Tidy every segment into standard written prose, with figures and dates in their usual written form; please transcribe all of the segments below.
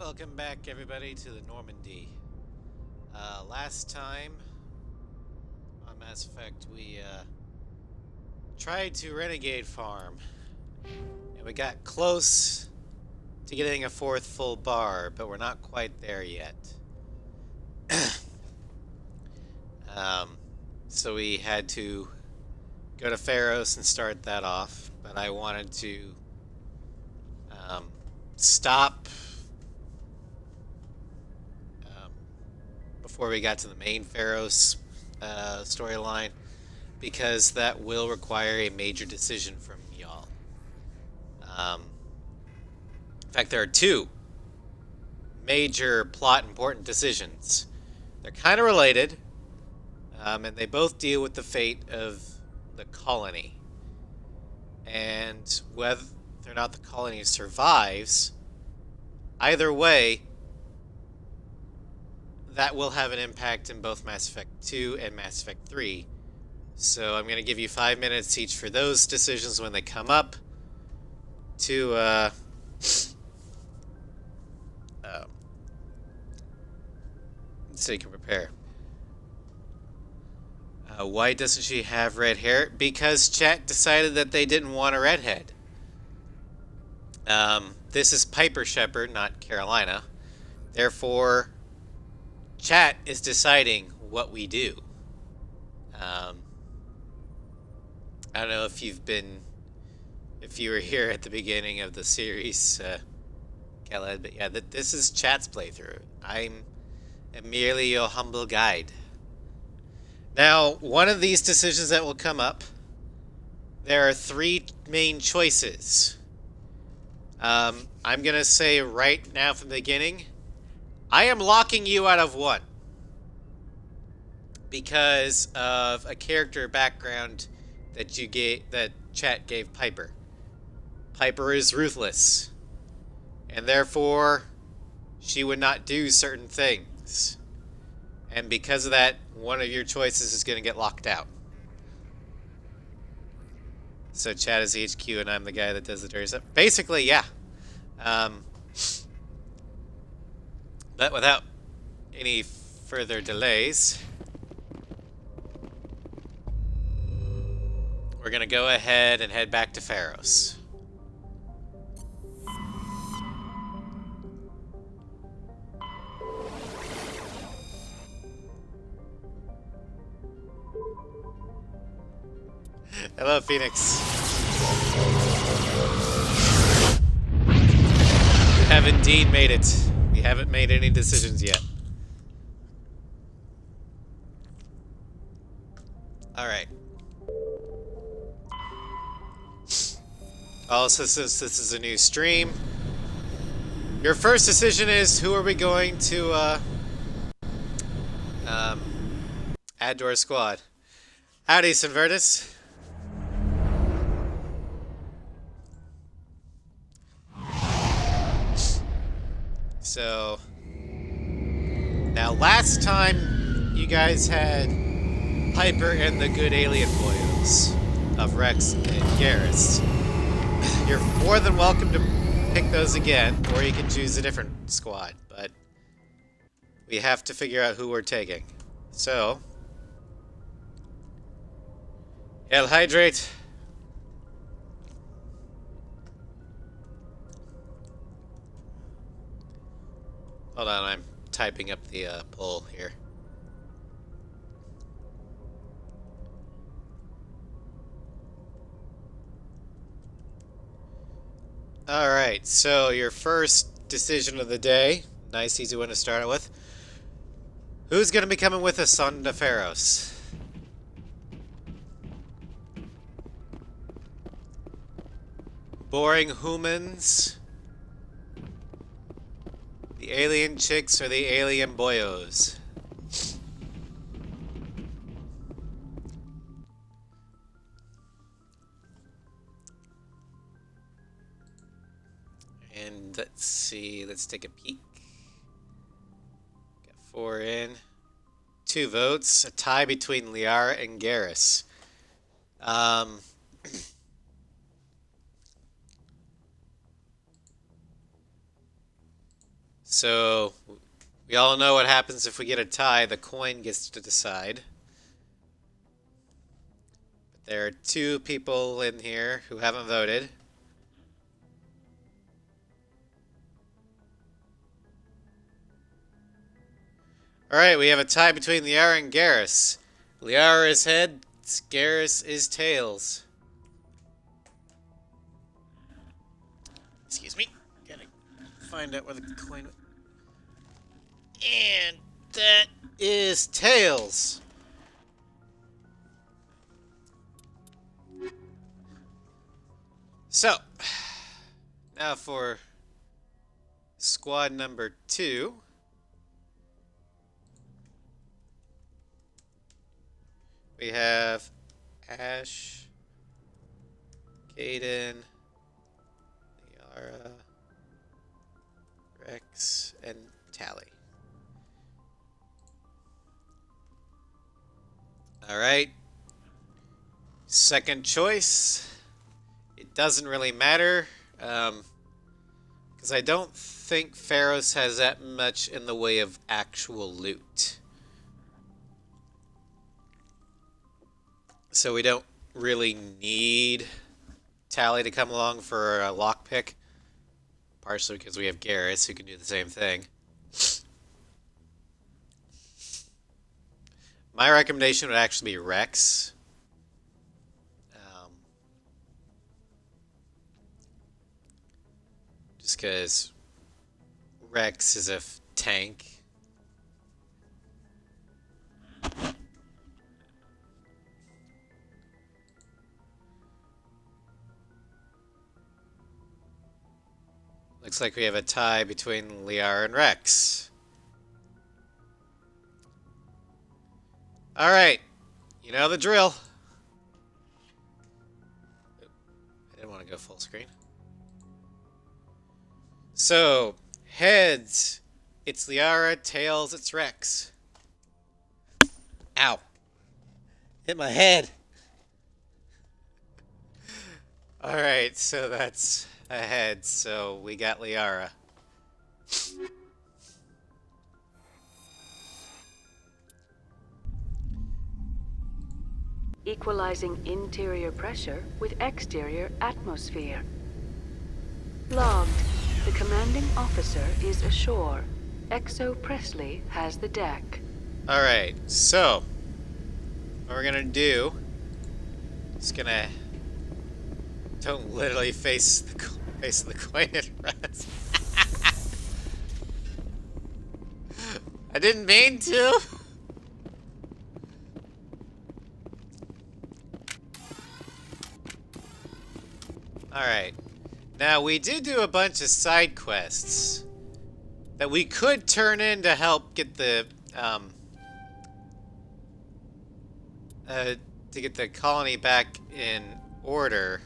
Welcome back, everybody, to the Normandy. Last time on Mass Effect, we tried to renegade farm, and we got close to getting a fourth full bar, but we're not quite there yet. um, so we had to go to Pharos and start that off, but I wanted to um, stop before we got to the main Pharos storyline, because that will require a major decision from y'all. In fact, there are two major plot important decisions. They're kind of related, and they both deal with the fate of the colony. And whether or not the colony survives, either way, that will have an impact in both Mass Effect 2 and Mass Effect 3. So I'm going to give you 5 minutes each for those decisions when they come up to so you can prepare. Why doesn't she have red hair? Because chat decided that they didn't want a redhead. This is Piper Shepard, not Carolina. Therefore, chat is deciding what we do. I don't know if you were here at the beginning of the series, Khaled, but yeah, this is chat's playthrough. I'm merely your humble guide. Now, one of these decisions that will come up, there are three main choices. I'm going to say right now from the beginning, I am locking you out of one because of a character background that chat gave Piper. Piper is ruthless, and therefore she would not do certain things. And because of that, one of your choices is going to get locked out. So chat is HQ and I'm the guy that does the dirty stuff. Basically, yeah. But without any further delays, we're going to go ahead and head back to Pharos. Hello, Phoenix. We have indeed made it. We haven't made any decisions yet. Alright. Also, since this is a new stream, your first decision is who are we going to add to our squad. Howdy, Synvertus. So, now last time you guys had Piper and the good alien boyos of Rex and Garrus. You're more than welcome to pick those again, or you can choose a different squad, but we have to figure out who we're taking. So, Hail Hydrate. Hold on, I'm typing up the poll here. Alright, so your first decision of the day, nice easy one to start with. Who's going to be coming with us on to Pharos? Boring humans, the alien chicks, or the alien boyos? And let's see, let's take a peek. Got 4 in. 2 votes, a tie between Liara and Garrus. So, we all know what happens if we get a tie. The coin gets to decide. But there are two people in here who haven't voted. Alright, we have a tie between Liara and Garrus. Liara is heads, Garrus is tails. Excuse me. Gotta find out where the coin went. And that is tails. So, now for squad number 2. We have Ash, Caden, Liara, Rex, and Tally. Alright. Second choice. It doesn't really matter, because I don't think Pharos has that much in the way of actual loot. So we don't really need Tally to come along for a lockpick. Partially because we have Garrus who can do the same thing. My recommendation would actually be Rex. Just because Rex is a tank. Looks like we have a tie between Liara and Rex. Alright, you know the drill. I didn't want to go full screen. So, heads, it's Liara, tails, it's Rex. Ow. Hit my head. Alright, so that's a head, so we got Liara. Equalizing interior pressure with exterior atmosphere. Logged. The commanding officer is ashore. Exo Presley has the deck. Alright, so what we're gonna do is gonna don't literally face the coin at rest. I didn't mean to. Alright. Now, we did do a bunch of side quests that we could turn in to help get the, to get the colony back in order.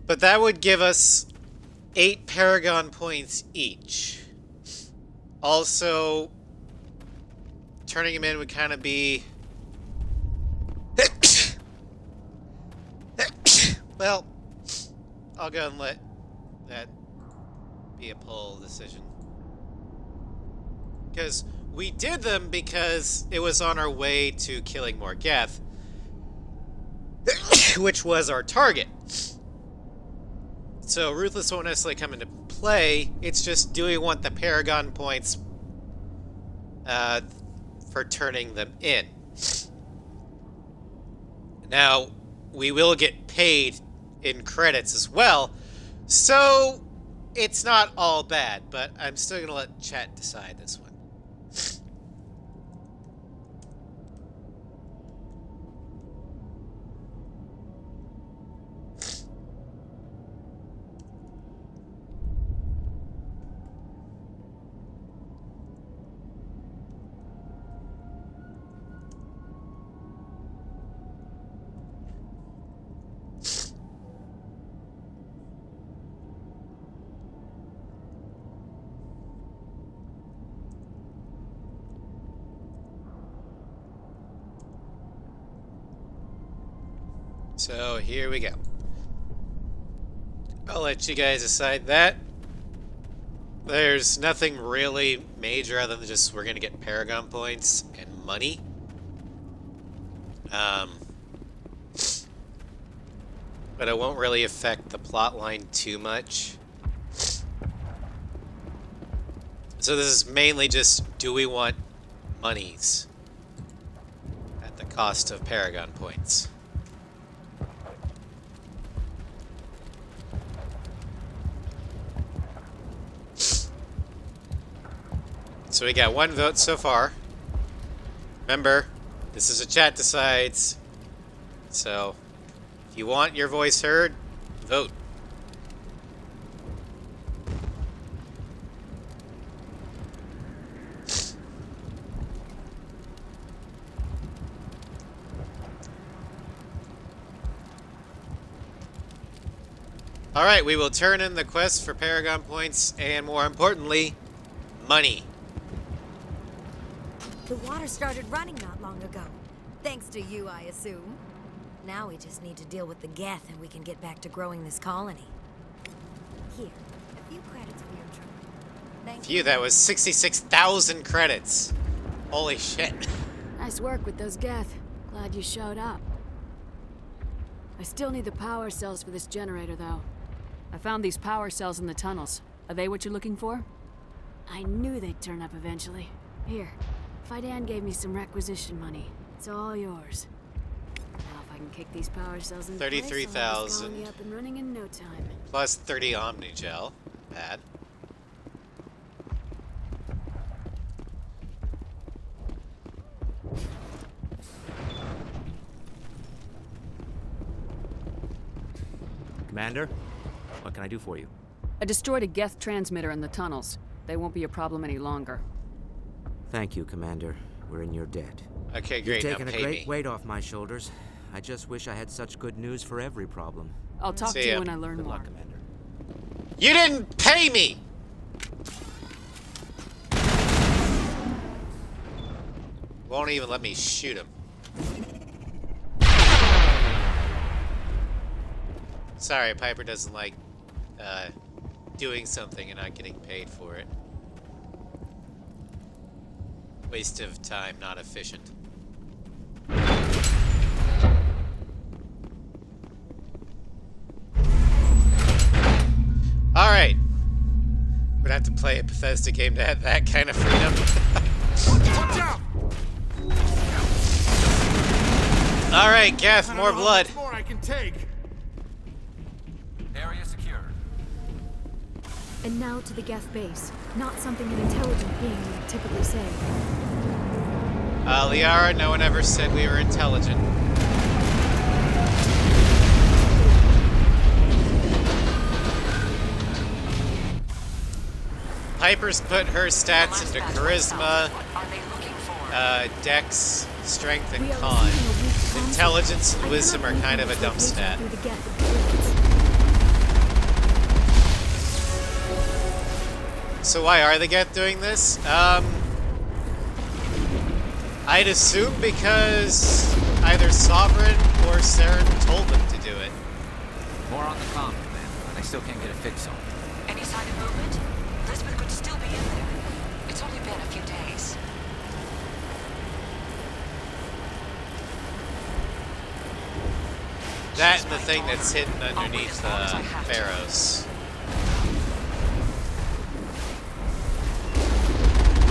But that would give us 8 Paragon points each. Also, turning him in would kind of be... well, I'll go and let that be a poll decision. Because we did them because it was on our way to killing more Geth, which was our target. So Ruthless won't necessarily come into play, it's just do we want the Paragon points for turning them in. Now, we will get paid in credits as well, so it's not all bad, but I'm still gonna let chat decide this one. So here we go. I'll let you guys decide that. There's nothing really major other than just we're gonna get Paragon points and money. But it won't really affect the plot line too much. So this is mainly just, do we want monies at the cost of Paragon points? So we got one vote so far. Remember, this is a chat decides. So, if you want your voice heard, vote. Alright, we will turn in the quest for Paragon points and, more importantly, money. The water started running not long ago. Thanks to you, I assume. Now we just need to deal with the Geth and we can get back to growing this colony. Here, a few credits for your trouble. Thank Phew, that was 66,000 credits. Holy shit. Nice work with those Geth. Glad you showed up. I still need the power cells for this generator, though. I found these power cells in the tunnels. Are they what you're looking for? I knew they'd turn up eventually. Here, Fidan gave me some requisition money. It's all yours. Now if I can kick these power cells in place, I'll have this 33,000. colony up and running in no time. Plus 30 Omnigel. Bad. Commander, what can I do for you? I destroyed a Geth transmitter in the tunnels. They won't be a problem any longer. Thank you, Commander. We're in your debt. Okay, You've great. taken Now a pay great me. weight off my shoulders. I just wish I had such good news for every problem. I'll talk See to you ya. when I learn Good more. luck, Commander. You didn't pay me! Won't even let me shoot him. Sorry, Piper doesn't like doing something and not getting paid for it. Waste of time, not efficient. Alright. We'd have to play a Bethesda game to have that kind of freedom. Watch out! Alright, Geth, more blood. More I can take. Area secure. And now to the Geth base. Not something an intelligent being would typically say. Liara, no one ever said we were intelligent. Piper's put her stats into charisma, dex, strength, and We are con. receiving a weak concept. Intelligence and I wisdom cannot are kind of a believe dumb this stat. through the Geth experience. So why are the Geth doing this? I'd assume because either Sovereign or Saren told them to do it. More on the comm, man. I still can't get a fix on it. Any sign of movement? Lisbeth could still be in there. It's only been a few days. That and the thing that's hidden underneath Pharaohs.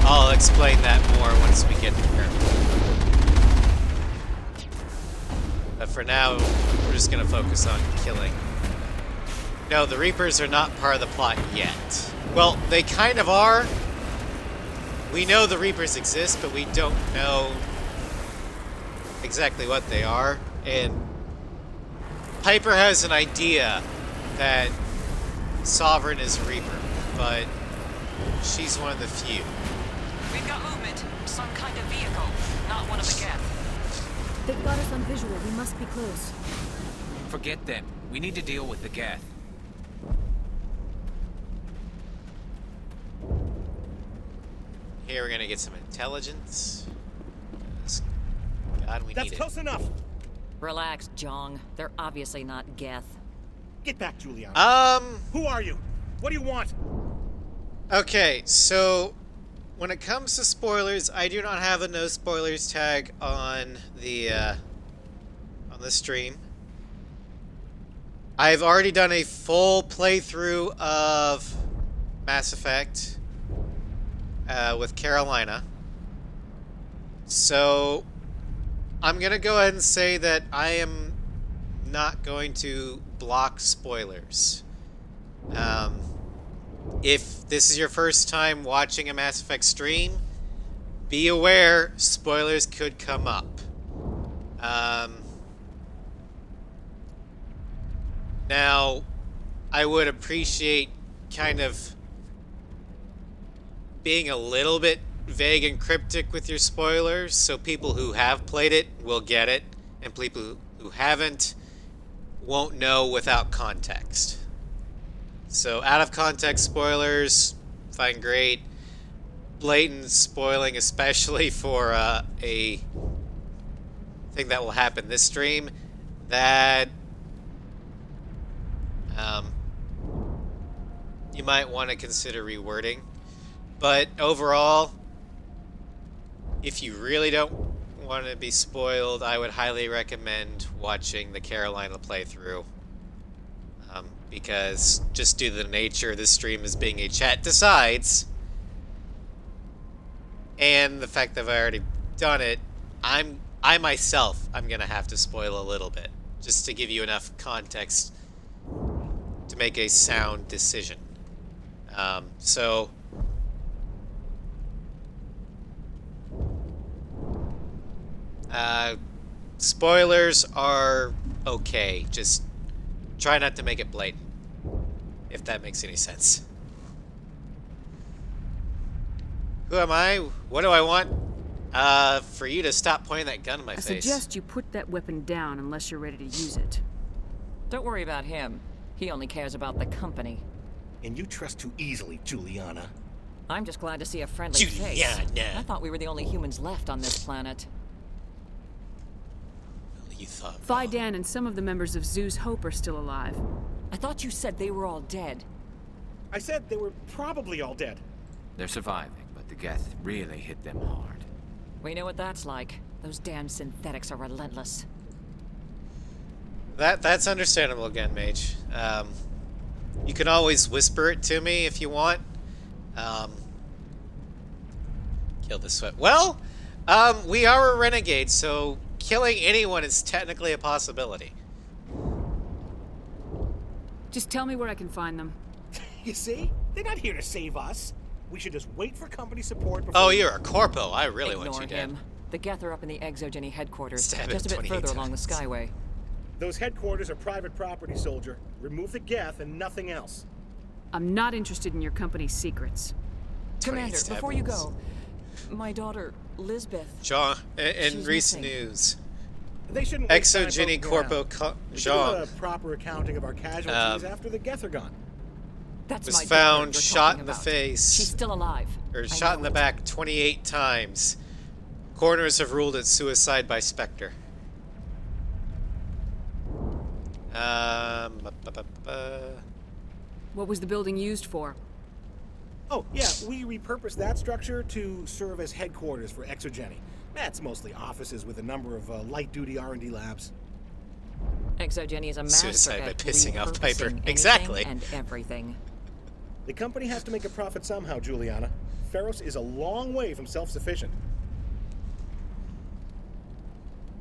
I'll explain that more once we get there. But for now, we're just gonna focus on killing. No, the Reapers are not part of the plot yet. Well, they kind of are. We know the Reapers exist, but we don't know exactly what they are. And Piper has an idea that Sovereign is a Reaper, but she's one of the few. We've got movement. Some kind of vehicle. Not one of the Geth. They've got us on visual. We must be close. Forget them. We need to deal with the Geth. Here we're gonna get some intelligence. 'Cause, God, we That's need close enough. Relax, Jong. They're obviously not Geth. Get back, Juliana. it. Who are you? What do you want? Okay, so when it comes to spoilers, I do not have a no spoilers tag on the stream. I've already done a full playthrough of Mass Effect with Carolina. So I'm going to go ahead and say that I am not going to block spoilers. If this is your first time watching a Mass Effect stream, be aware spoilers could come up. Now, I would appreciate kind of being a little bit vague and cryptic with your spoilers, so people who have played it will get it, and people who haven't won't know without context. So out of context spoilers, fine, great. Blatant spoiling, especially for a thing that will happen this stream, that you might want to consider rewording. But overall, if you really don't want to be spoiled, I would highly recommend watching the Carolina playthrough. Because just due to the nature of this stream as being a chat decides, and the fact that I've already done it, I myself, I'm going to have to spoil a little bit, just to give you enough context to make a sound decision. Spoilers are okay, just try not to make it blatant, if that makes any sense. Who am I? What do I want? For you to stop pointing that gun in my face. I suggest you put that weapon down unless you're ready to use it. Don't worry about him. He only cares about the company. And you trust too easily, Juliana. I'm just glad to see a friendly face. Juliana. I thought we were the only humans left on this planet. You thought. Fidan and some of the members of Zoo's Hope are still alive. I thought you said they were all dead. I said they were probably all dead. They're surviving, but the Geth really hit them hard. We know what that's like. Those damn synthetics are relentless. That's understandable again, Mage. You can always whisper it to me if you want. Kill the sweat. Well, we are a renegade, so killing anyone is technically a possibility. Just tell me where I can find them. You see? They're not here to save us. We should just wait for company support before... Oh, you're a corpo. I really want you dead. Him. The Geth are up in the exo-geni headquarters, Stab just it a bit 28 further along the times. Skyway. Those headquarters are private property, soldier. Remove the Geth and nothing else. I'm not interested in your company's secrets. Commander, stab before you wounds. go, my daughter, Lisbeth... Jean, in She's recent missing. news, They shouldn't waste time exo-geni poking around. corpo We should do Jean a proper accounting of our casualties after the Geth are gone. That's was my found daughter you're shot talking in the about. face. She's still alive. Or I shot know in the it. back 28 times. Coroners have ruled it suicide by Spectre. What was the building used for? Oh, yeah, we repurposed that structure to serve as headquarters for exo-geni. That's mostly offices with a number of light-duty R&D labs. Exo-geni is a master Suicide by at pissing off repurposing Piper. anything Exactly. and everything. The company has to make a profit somehow, Juliana. Feros is a long way from self-sufficient.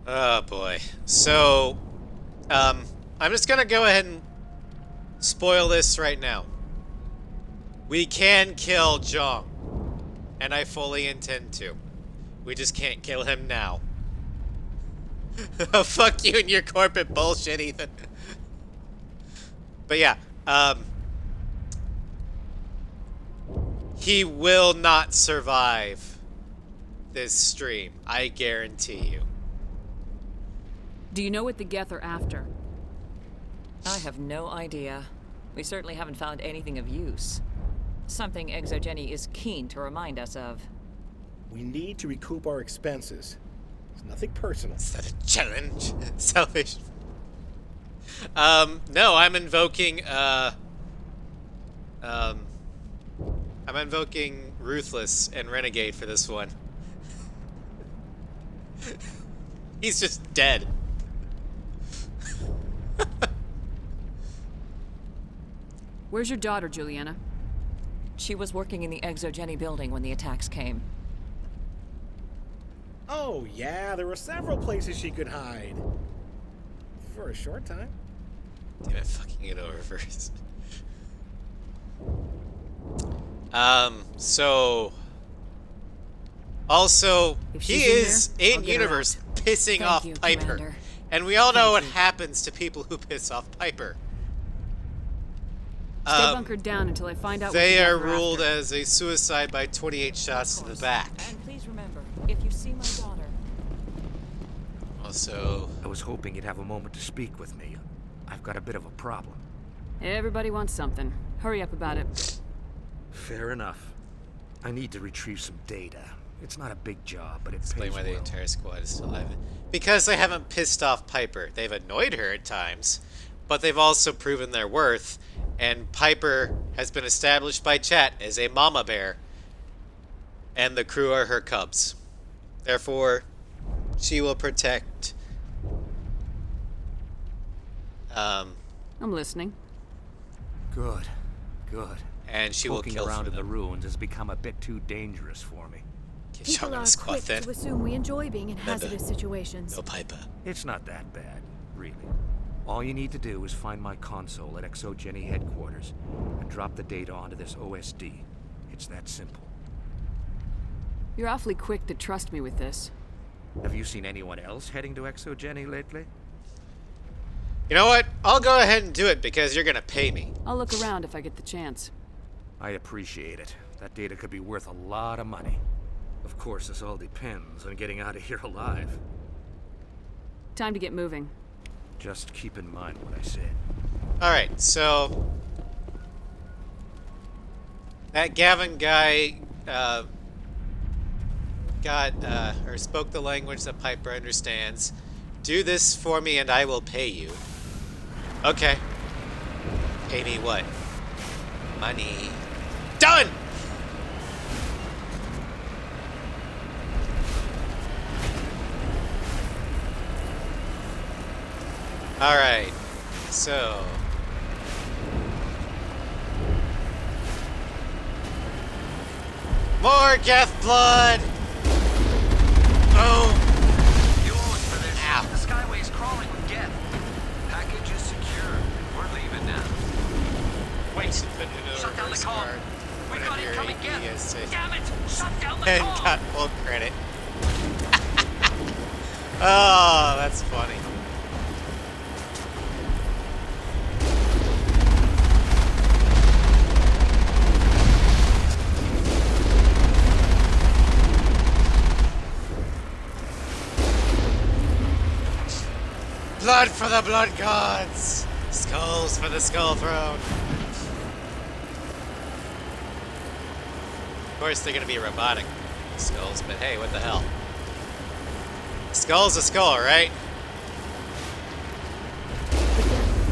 Oh boy. So, I'm just gonna go ahead and spoil this right now. We can kill Jong, and I fully intend to. We just can't kill him now. Fuck you and your corporate bullshit, Ethan. But yeah, he will not survive this stream. I guarantee you. Do you know what the Geth are after? I have no idea. We certainly haven't found anything of use. Something exo-geni is keen to remind us of. We need to recoup our expenses. It's nothing personal. Is that a challenge? Salvation. No, I'm invoking, I'm invoking Ruthless and Renegade for this one. He's just dead. Where's your daughter, Juliana? She was working in the exo-geni building when the attacks came. Oh, yeah, there were several places she could hide. For a short time. Damn it, fucking it over first. So... Also, If he she's is, in there, I'll in get her universe, pissing Thank off you, Piper. Commander. And we all know what Thank you. happens to people who piss off Piper. Stay bunkered down until I find out what They you are guys ruled after. as a suicide by 28 shots to the back. And please remember, if you see my daughter, Also, I was hoping you'd have a moment to speak with me. I've got a bit of a problem. Everybody wants something. Hurry up about it. Fair enough. I need to retrieve some data. It's not a big job, but it explain pays why the well. entire squad is still alive. Because they haven't pissed off Piper. They've annoyed her at times, but they've also proven their worth. And Piper has been established by chat as a mama bear, and the crew are her cubs. Therefore, she will protect. I'm listening. Good, good. And she will Poking kill around for in the them. ruins has become a bit too dangerous for me. Get shot People on are the squad quick then. to assume we enjoy being in Remember, hazardous situations. No Piper. It's not that bad, really. All you need to do is find my console at exo-geni headquarters and drop the data onto this OSD. It's that simple. You're awfully quick to trust me with this. Have you seen anyone else heading to exo-geni lately? You know what? I'll go ahead and do it because you're gonna pay me. I'll look around if I get the chance. I appreciate it. That data could be worth a lot of money. Of course, this all depends on getting out of here alive. Time to get moving. Just keep in mind what I said. Alright, so... That Gavin guy, or spoke the language that Piper understands. Do this for me and I will pay you. Okay. Pay me what? Money. Done! Alright, so... More Geth blood! Oh! You owe us for this. Ow. The Skyway's crawling with Geth. Package is secure. We're leaving now. Wait, Shut down the comm. We've got incoming Geth. Damn it! Shut down the And comm. got full credit. Oh, that's funny. Blood for the blood gods! Skulls for the skull throne! Of course, they're gonna be robotic skulls, but hey, what the hell? A skull's a skull, right?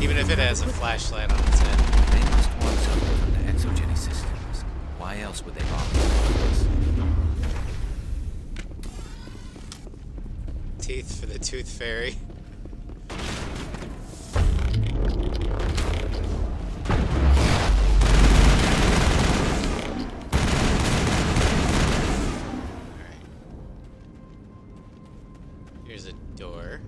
Even if it has a flashlight on its head. They must want something from the exo-geni systems. Why else would they bother? Teeth for the tooth fairy. Alright. Here's a door.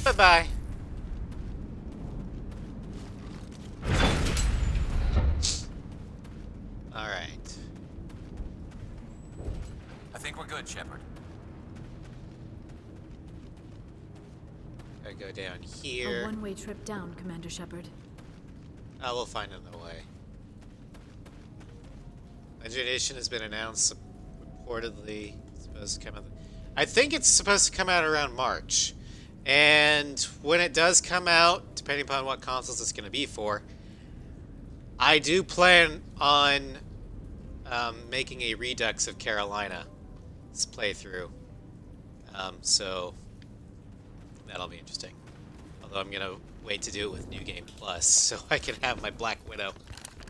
Bye-bye. Alright. I think we're good, Shepard. Gotta go down A here. one-way trip down, Commander Shepard. Oh, we'll find another way. Legendary Edition has been announced, reportedly supposed to come out. I think it's supposed to come out around March. And when it does come out, depending upon what consoles it's going to be for, I do plan on making a redux of Carolina's playthrough. So that'll be interesting. Although I'm going to wait to do it with New Game Plus so I can have my Black Widow.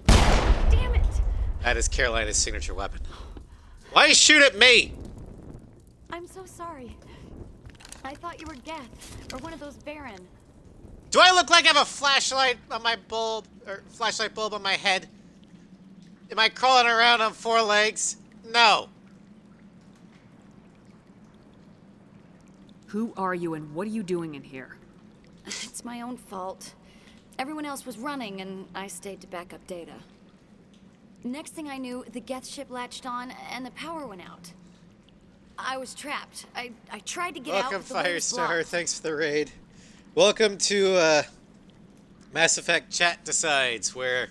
Damn it! That is Carolina's signature weapon. Why shoot at me? I'm so sorry. I thought you were Geth, or one of those Baron. Do I look like I have a flashlight on my bulb, or flashlight bulb on my head? Am I crawling around on 4 legs? No. Who are you and what are you doing in here? It's my own fault. Everyone else was running, and I stayed to back up data. Next thing I knew, the Geth ship latched on, and the power went out. I was trapped. I tried to get out. Welcome, but the way was Firestar. blocked. Thanks for the raid. Welcome to Mass Effect Chat Decides, where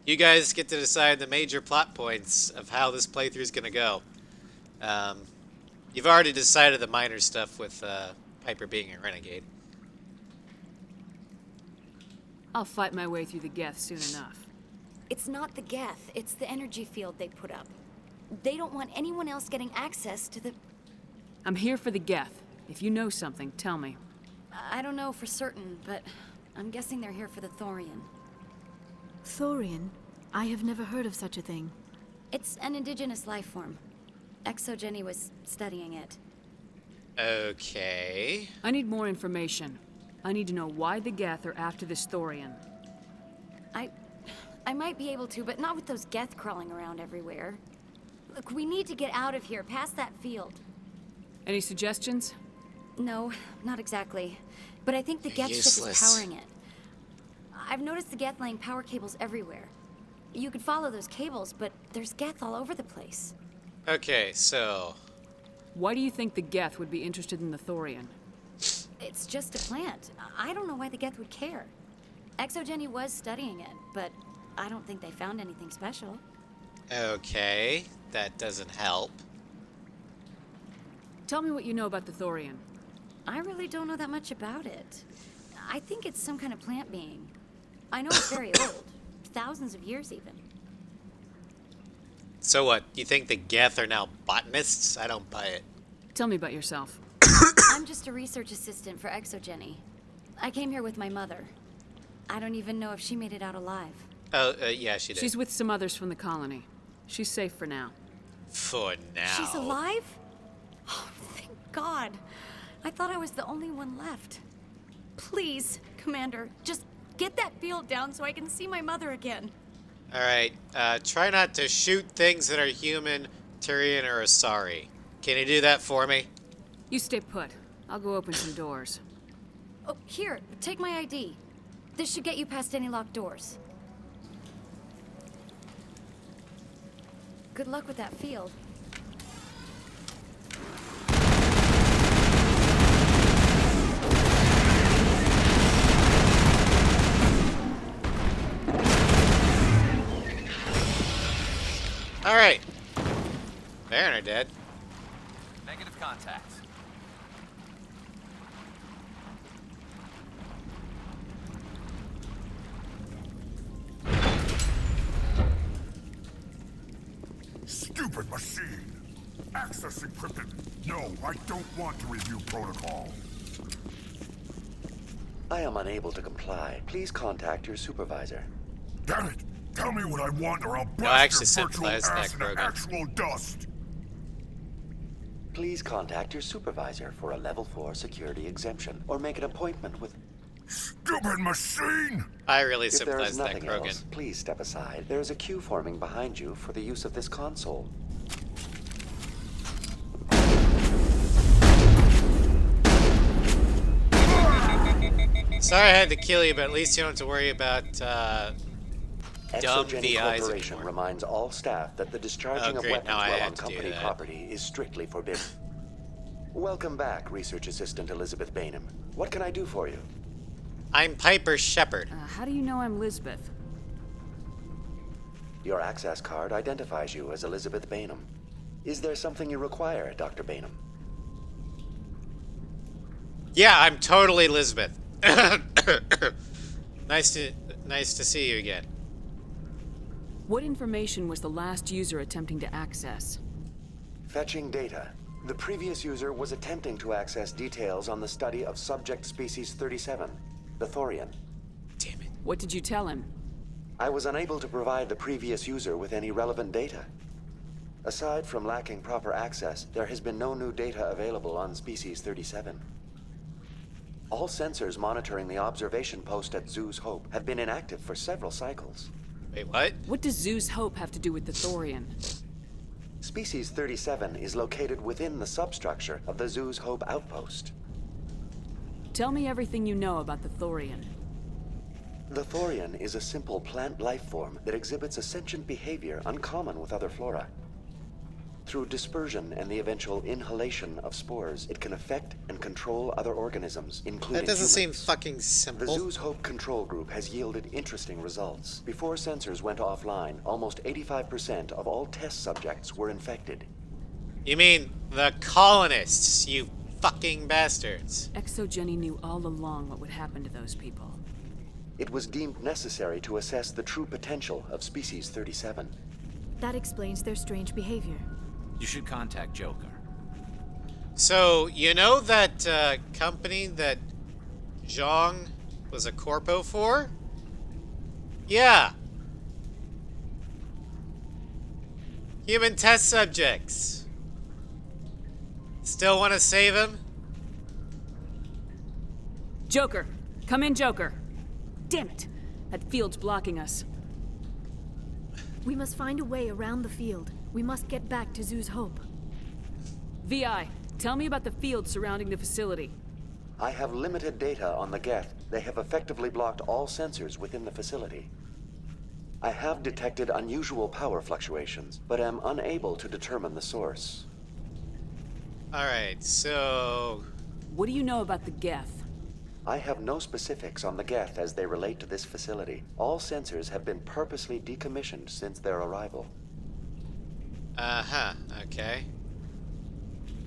you guys get to decide the major plot points of how this playthrough is going to go. You've already decided the minor stuff with Piper being a renegade. I'll fight my way through the Geth soon enough. It's not the Geth. It's the energy field they put up. They don't want anyone else getting access to the... I'm here for the Geth. If you know something, tell me. I don't know for certain, but I'm guessing they're here for the Thorian. Thorian? I have never heard of such a thing. It's an indigenous life form. Exo-geni was studying it. Okay. I need more information. I need to know why the Geth are after this Thorian. I might be able to, but not with those Geth crawling around everywhere. Look, we need to get out of here, past that field. Any suggestions? No, not exactly. But I think the Geth ship is powering it. I've noticed the Geth laying power cables everywhere. You could follow those cables, but there's Geth all over the place. Okay, so... Why do you think the Geth would be interested in the Thorian? It's just a plant. I don't know why the Geth would care. Exo-geni was studying it, but I don't think they found anything special. Okay, that doesn't help. Tell me what you know about the Thorian. I really don't know that much about it. I think it's some kind of plant being. I know it's very old. Thousands of years, even. So what, you think the Geth are now botanists? I don't buy it. Tell me about yourself. I'm just a research assistant for Exo-geni. I came here with my mother. I don't even know if she made it out alive. Oh, yeah, she did. She's with some others from the colony. She's safe for now. For now. She's alive? Oh, thank God. I thought I was the only one left. Please, Commander, just get that field down so I can see my mother again. Alright, try not to shoot things that are human, Turian, or Asari. Can you do that for me? You stay put. I'll go open some doors. Oh, here, take my ID. This should get you past any locked doors. Good luck with that field. Alright. Baron are dead. Negative contact. Stupid machine! Access encrypted. No, I don't want to review protocol. I am unable to comply. Please contact your supervisor. Damn it! Tell me what I want or I'll No, I blast actually your virtual sympathize with ass that, into Krogan. actual dust! Please contact your supervisor for a level 4 security exemption, or make an appointment with... Stupid machine! I really If there sympathize is with that, nothing Krogan. else, please step aside. There is a queue forming behind you for the use of this console. Sorry I had to kill you, but at least you don't have to worry about, dumb exo-geni VIs Corporation anymore. reminds all staff that the discharging Oh, of great. weapons Now I while have on to do company that. property is strictly forbidden. Welcome back, Research Assistant Elizabeth Bainham. What can I do for you? I'm Piper Shepard. How do you know I'm Lisbeth? Your access card identifies you as Elizabeth Bainham. Is there something you require, Dr. Bainham? Yeah, I'm totally Elizabeth. Nice to see you again. What information was the last user attempting to access? Fetching data. The previous user was attempting to access details on the study of subject species 37, the Thorian. Damn it. What did you tell him? I was unable to provide the previous user with any relevant data. Aside from lacking proper access, there has been no new data available on species 37. All sensors monitoring the observation post at Zoo's Hope have been inactive for several cycles. Wait, what? What does Zoo's Hope have to do with the Thorian? Species 37 is located within the substructure of the Zoo's Hope outpost. Tell me everything you know about the Thorian. The Thorian is a simple plant life form that exhibits a sentient behavior uncommon with other flora. Through dispersion and the eventual inhalation of spores, it can affect and control other organisms, including That doesn't humans. seem fucking simple. The Zoo's Hope control group has yielded interesting results. Before sensors went offline, almost 85% of all test subjects were infected. You mean the colonists, you fucking bastards. exo-geni knew all along what would happen to those people. It was deemed necessary to assess the true potential of species 37. That explains their strange behavior. You should contact Joker. So, you know that company that Zhang was a corpo for? Yeah. Human test subjects. Still want to save him? Joker! Come in, Joker! Damn it! That field's blocking us. We must find a way around the field. We must get back to Zoo's Hope. VI, tell me about the field surrounding the facility. I have limited data on the Geth. They have effectively blocked all sensors within the facility. I have detected unusual power fluctuations, but am unable to determine the source. Alright, so... What do you know about the Geth? I have no specifics on the Geth as they relate to this facility. All sensors have been purposely decommissioned since their arrival. Uh-huh, okay.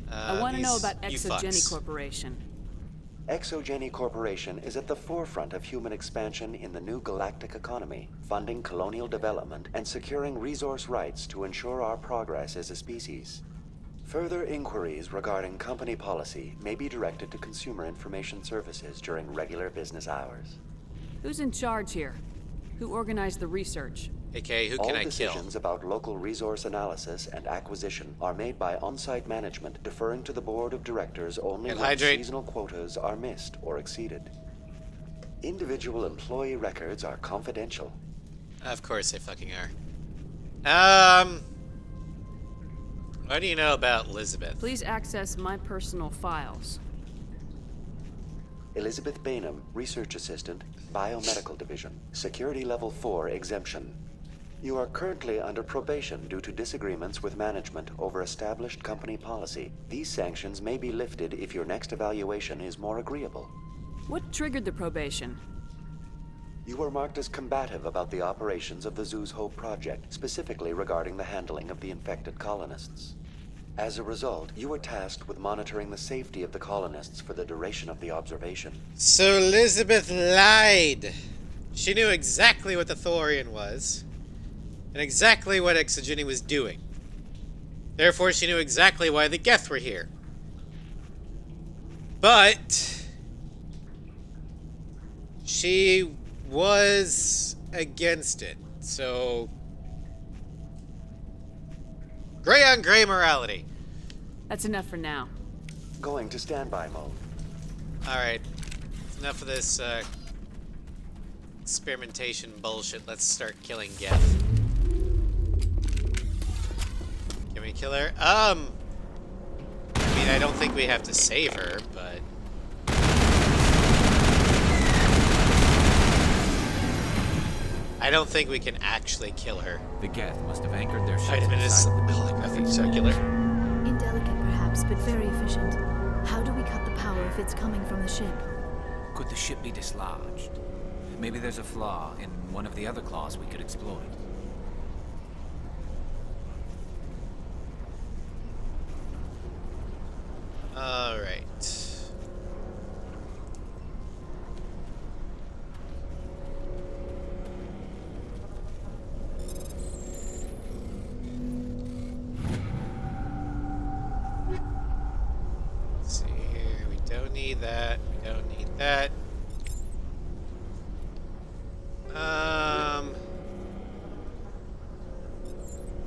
I want to know about exo-geni Corporation. Exo-geni Corporation is at the forefront of human expansion in the new galactic economy, funding colonial development and securing resource rights to ensure our progress as a species. Further inquiries regarding company policy may be directed to Consumer Information Services during regular business hours. Who's in charge here? Who organized the research? Okay, who can I kill? All decisions about local resource analysis and acquisition are made by on-site management, deferring to the board of directors only when seasonal quotas are missed or exceeded. Individual employee records are confidential. Of course they fucking are. What do you know about Elizabeth? Please access my personal files. Elizabeth Bainham, Research Assistant, Biomedical Division, Security Level 4 exemption. You are currently under probation due to disagreements with management over established company policy. These sanctions may be lifted if your next evaluation is more agreeable. What triggered the probation? You were marked as combative about the operations of the Zoo's Hope project, specifically regarding the handling of the infected colonists. As a result, you were tasked with monitoring the safety of the colonists for the duration of the observation. So Elizabeth lied. She knew exactly what the Thorian was, and exactly what exo-geni was doing. Therefore, she knew exactly why the Geth were here. But she was against it, so gray on gray morality. That's enough for now. Going to standby mode. Alright, enough of this experimentation bullshit. Let's start killing Geth. Can we kill her? I mean, I don't think we have to save her, but... I don't think we can actually kill her. The Geth must have anchored their ships. Wait a minute, it's holographic circular. Indelicate, perhaps, but very efficient. How do we cut the power if it's coming from the ship? Could the ship be dislodged? Maybe there's a flaw in one of the other claws we could exploit. That.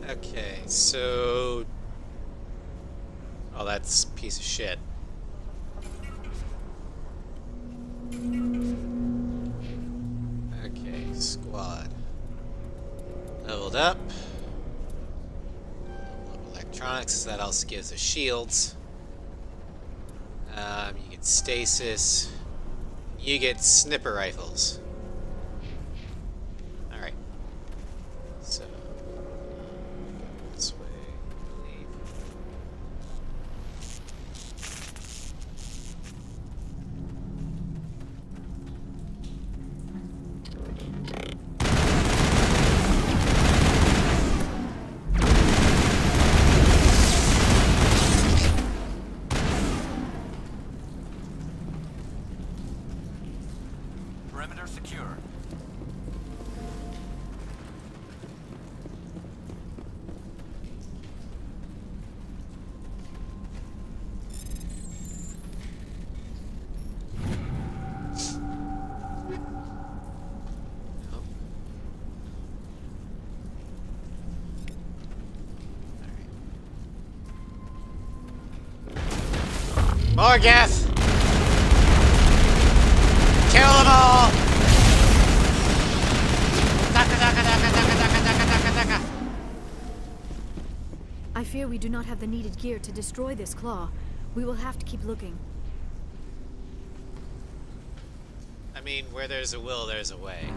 Okay, so. Oh, that's a piece of shit. Okay, squad. Leveled up. Level up electronics, that also gives us shields. You get stasis. You get snipper rifles. Alright. So. This way, I believe. Perimeter secure. More gas! Kill them all! Daka, daka, daka, daka, daka, daka, daka, daka. I fear we do not have the needed gear to destroy this claw. We will have to keep looking. I mean, where there's a will, there's a way.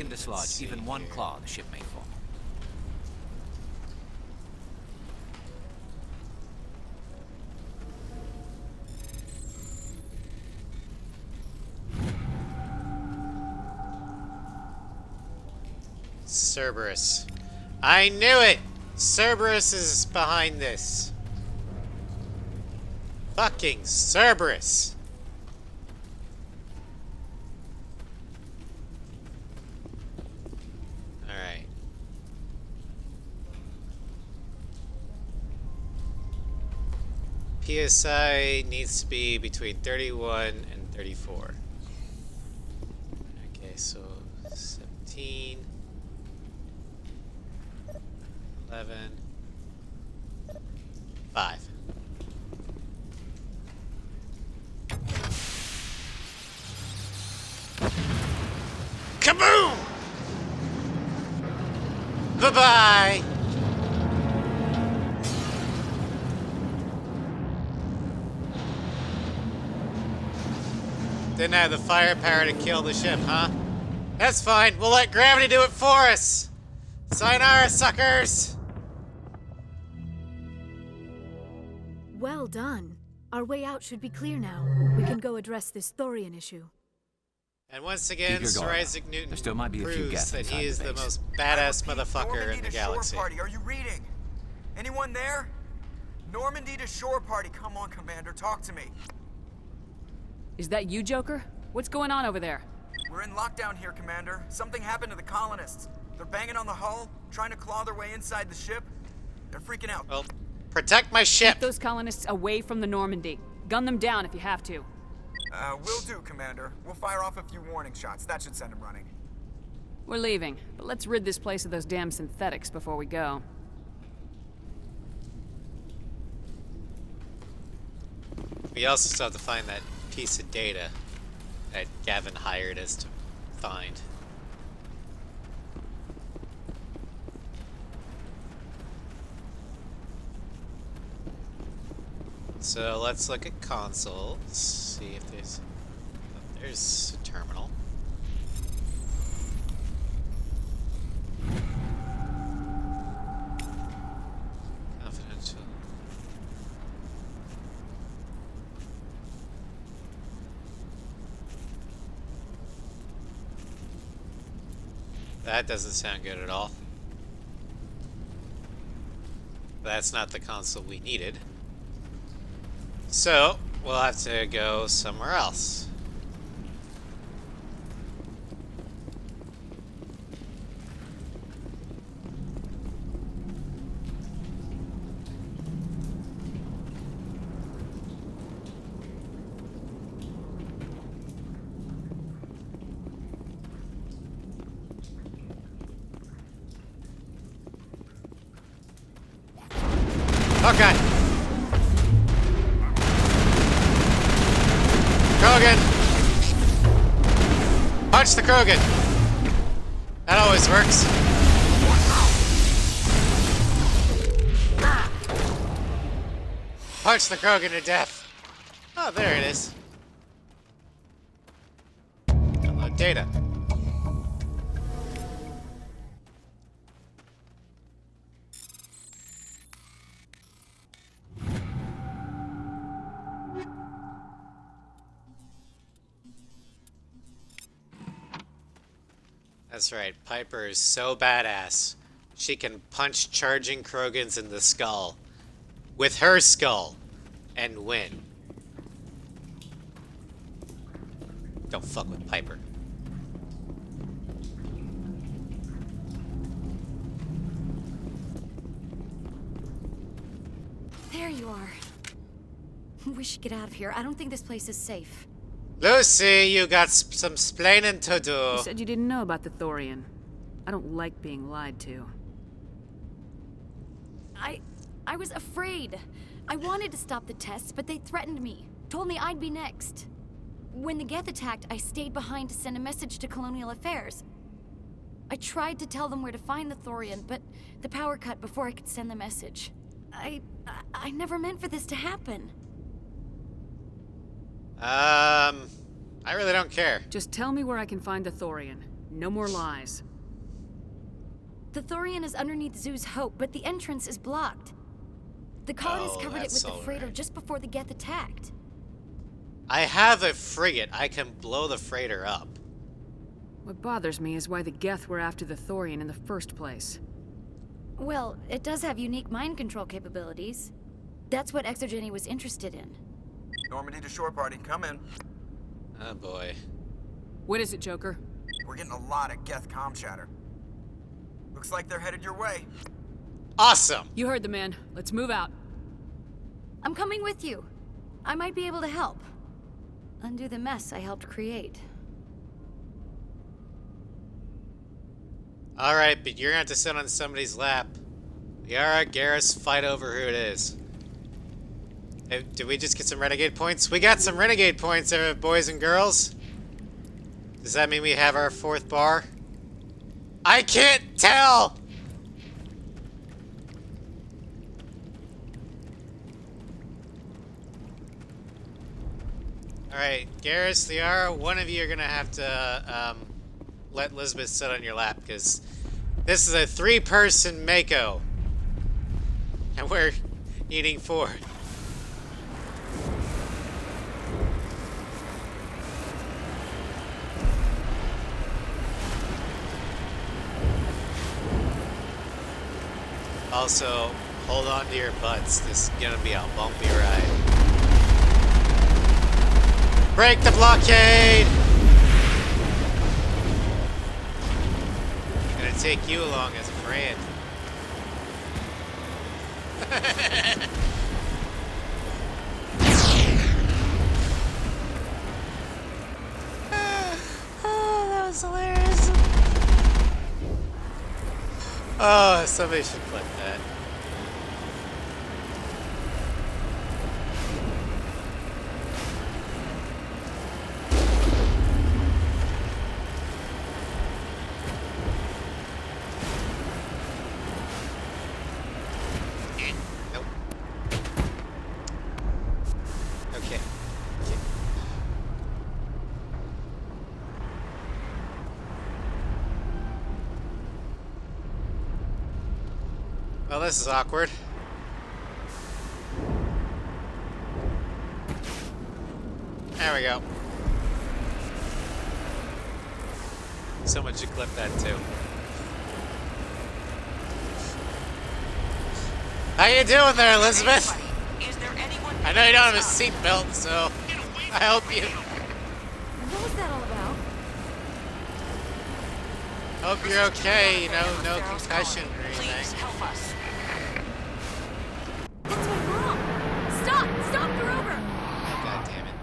Dislodge even one claw, the ship may fall. Cerberus. I knew it! Cerberus is behind this. Fucking Cerberus! Alright. PSI needs to be between 31 and 34. Okay, so 17, 11, 5. Kaboom! Bye-bye! Didn't have the firepower to kill the ship, huh? That's fine. We'll let gravity do it for us. Sayonara, suckers! Well done. Our way out should be clear now. We can go address this thorian issue. And once again, Sir Isaac Newton There still might be a few proves gaps that inside he is the the base. most badass motherfucker in the galaxy. Shore party. Are you reading? Anyone there? Normandy to shore party. Come on, Commander. Talk to me. Is that you, Joker? What's going on over there? We're in lockdown here, Commander. Something happened to the colonists. They're banging on the hull, trying to claw their way inside the ship. They're freaking out. Well, protect my ship! Keep those colonists away from the Normandy. Gun them down if you have to. Will do, Commander. We'll fire off a few warning shots. That should send them running. We're leaving, but let's rid this place of those damn synthetics before we go. We also still have to find that piece of data that Gavin hired us to find. So let's look at consoles, see if there's a terminal. Confidential. That doesn't sound good at all. That's not the console we needed. So, we'll have to go somewhere else. Okay. Krogan! Punch the Krogan! That always works. Punch the Krogan to death. Oh, there it is. Download data. That's right, Piper is so badass. She can punch charging Krogans in the skull with her skull and win. Don't fuck with Piper. There you are. We should get out of here. I don't think this place is safe. Lucy, you got some splaining to do. You said you didn't know about the Thorian. I don't like being lied to. I was afraid. I wanted to stop the tests, but they threatened me. Told me I'd be next. When the Geth attacked, I stayed behind to send a message to Colonial Affairs. I tried to tell them where to find the Thorian, but the power cut before I could send the message. I never meant for this to happen. I really don't care. Just tell me where I can find the Thorian. No more lies. The Thorian is underneath Zoo's Hope, but the entrance is blocked. The colonists covered it with the freighter just before the Geth attacked. I have a frigate. I can blow the freighter up. What bothers me is why the Geth were after the Thorian in the first place. Well, it does have unique mind control capabilities. That's what exo-geni was interested in. Normandy to shore party, come in. Oh boy. What is it, Joker? We're getting a lot of Geth comm chatter. Looks like they're headed your way. Awesome! You heard the man. Let's move out. I'm coming with you. I might be able to help. Undo the mess I helped create. Alright, but you're gonna have to sit on somebody's lap. Yara, Garrus, fight over who it is. Hey, did we just get some renegade points? We got some renegade points, boys and girls. Does that mean we have our 4th bar? I can't tell! Alright, Garrus, Liara, one of you are gonna have to let Elizabeth sit on your lap, because this is a 3-person Mako. And we're needing 4. Also, hold on to your butts. This is gonna be a bumpy ride. Break the blockade! Gonna take you along as a friend. Oh, that was hilarious. Oh, somebody should clip that. Nope. Okay. Well, this is awkward. There we go. Someone should clip that too. How you doing there, Elizabeth? I know you don't have a seatbelt, so I hope you... What was that all about? Hope you're okay, you know, no concussion or anything. That's my mom! Stop! Stop the rover! God damn it.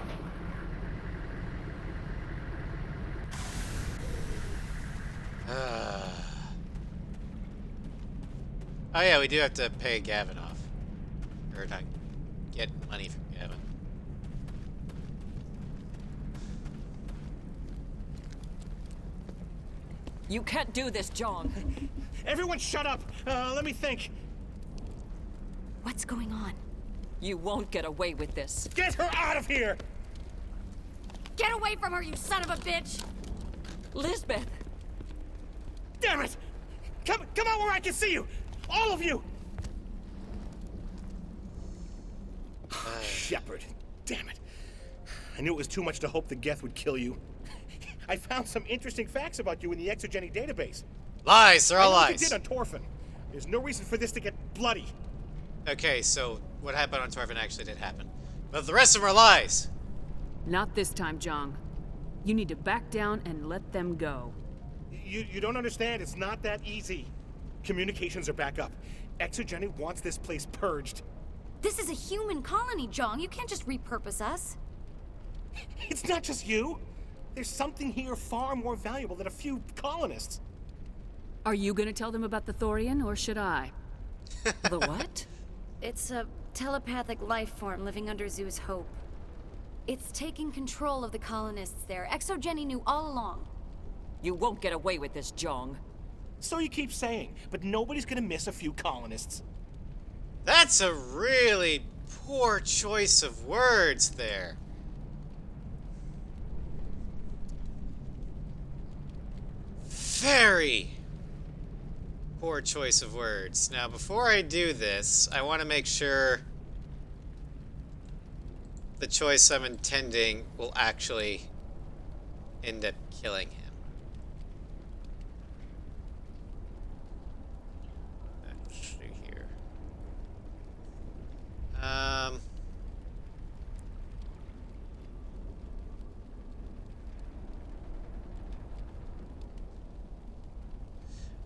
Oh yeah, we do have to pay Gavin off. Or not get money from Gavin. You can't do this, John. Everyone shut up! Let me think. What's going on? You won't get away with this. Get her out of here! Get away from her, you son of a bitch! Lisbeth! Damn it! Come out where I can see you! All of you! Shepard. Damn it. I knew it was too much to hope the Geth would kill you. I found some interesting facts about you in the exo-geni database. Lies! They're all I know lies. you did on Torfin. There's no reason for this to get bloody. Okay, so what happened on Torfin actually did happen. But the rest of them are lies. Not this time, Jong. You need to back down and let them go. You don't understand. It's not that easy. Communications are back up. Exo-geni wants this place purged. This is a human colony, Jong. You can't just repurpose us. It's not just you. There's something here far more valuable than a few colonists. Are you gonna tell them about the Thorian, or should I? The what? It's a telepathic life form living under Zoo's hope. It's taking control of the colonists there. exo-geni knew all along. You won't get away with this, Jong. So you keep saying, but nobody's gonna miss a few colonists. That's a really poor choice of words there. Very poor choice of words. Now, before I do this, I want to make sure the choice I'm intending will actually end up killing him. Let's see here.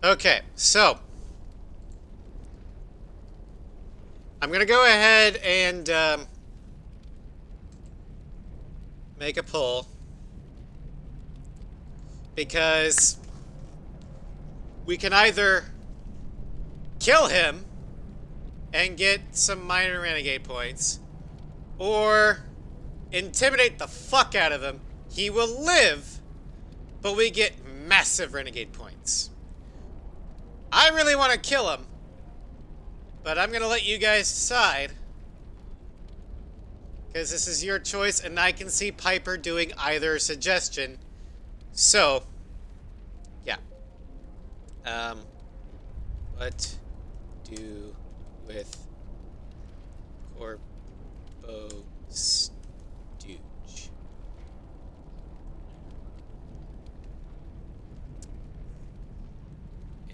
Okay, so I'm gonna go ahead and make a pull because we can either kill him and get some minor renegade points, or intimidate the fuck out of him. He will live, but we get massive renegade points. I really want to kill him, but I'm going to let you guys decide, because this is your choice, and I can see Piper doing either suggestion. So, yeah. What do with Corpo Stooge?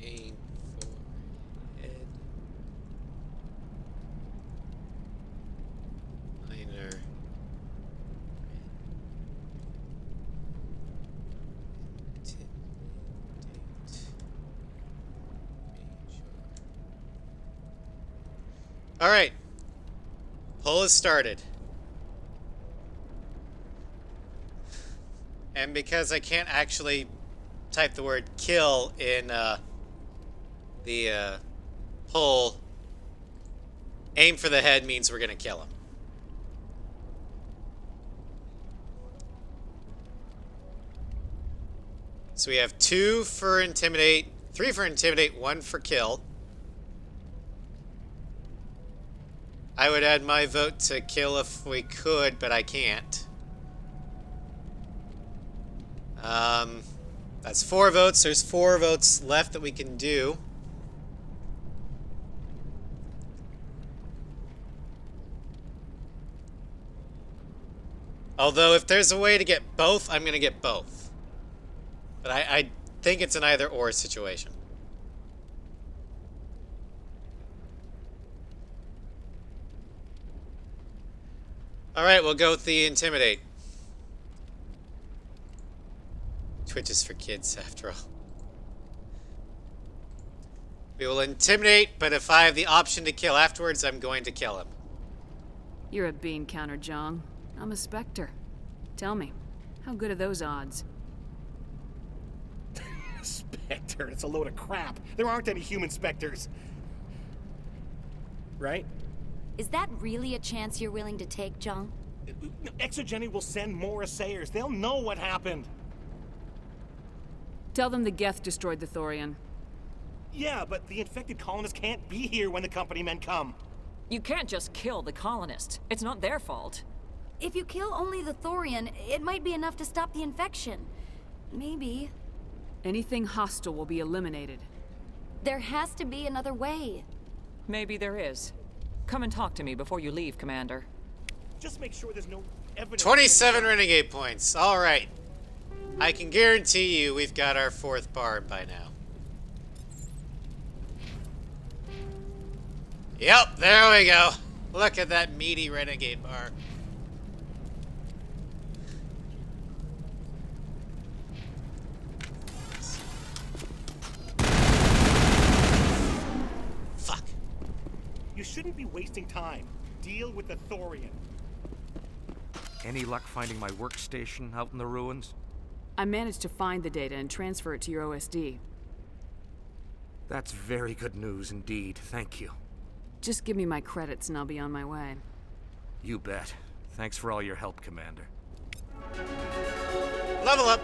Aim for head. Minor. All right. Poll has started. And because I can't actually type the word kill in the poll, aim for the head means we're going to kill him. So we have 2 for intimidate, 3 for intimidate, 1 for kill. I would add my vote to kill if we could, but I can't. That's 4 votes. There's 4 votes left that we can do. Although, if there's a way to get both, I'm going to get both. But I think it's an either-or situation. Alright, we'll go with the Intimidate. Twitch is for kids, after all. We will intimidate, but if I have the option to kill afterwards, I'm going to kill him. You're a bean counter, Jong. I'm a Spectre. Tell me, how good are those odds? Spectre, it's a load of crap. There aren't any human specters. Right? Is that really a chance you're willing to take, Jong? exo-geni will send more assayers. They'll know what happened. Tell them the Geth destroyed the Thorian. Yeah, but the infected colonists can't be here when the company men come. You can't just kill the colonists. It's not their fault. If you kill only the Thorian, it might be enough to stop the infection. Maybe. Anything hostile will be eliminated. There has to be another way. Maybe there is. Come and talk to me before you leave, Commander. Just make sure there's no evidence. 27 renegade points. All right. I can guarantee you we've got our 4th bar by now. Yep, there we go. Look at that meaty renegade bar. Fuck. You shouldn't be wasting time. Deal with the Thorian. Any luck finding my workstation out in the ruins? I managed to find the data and transfer it to your OSD. That's very good news indeed. Thank you. Just give me my credits and I'll be on my way. You bet. Thanks for all your help, Commander. Level up.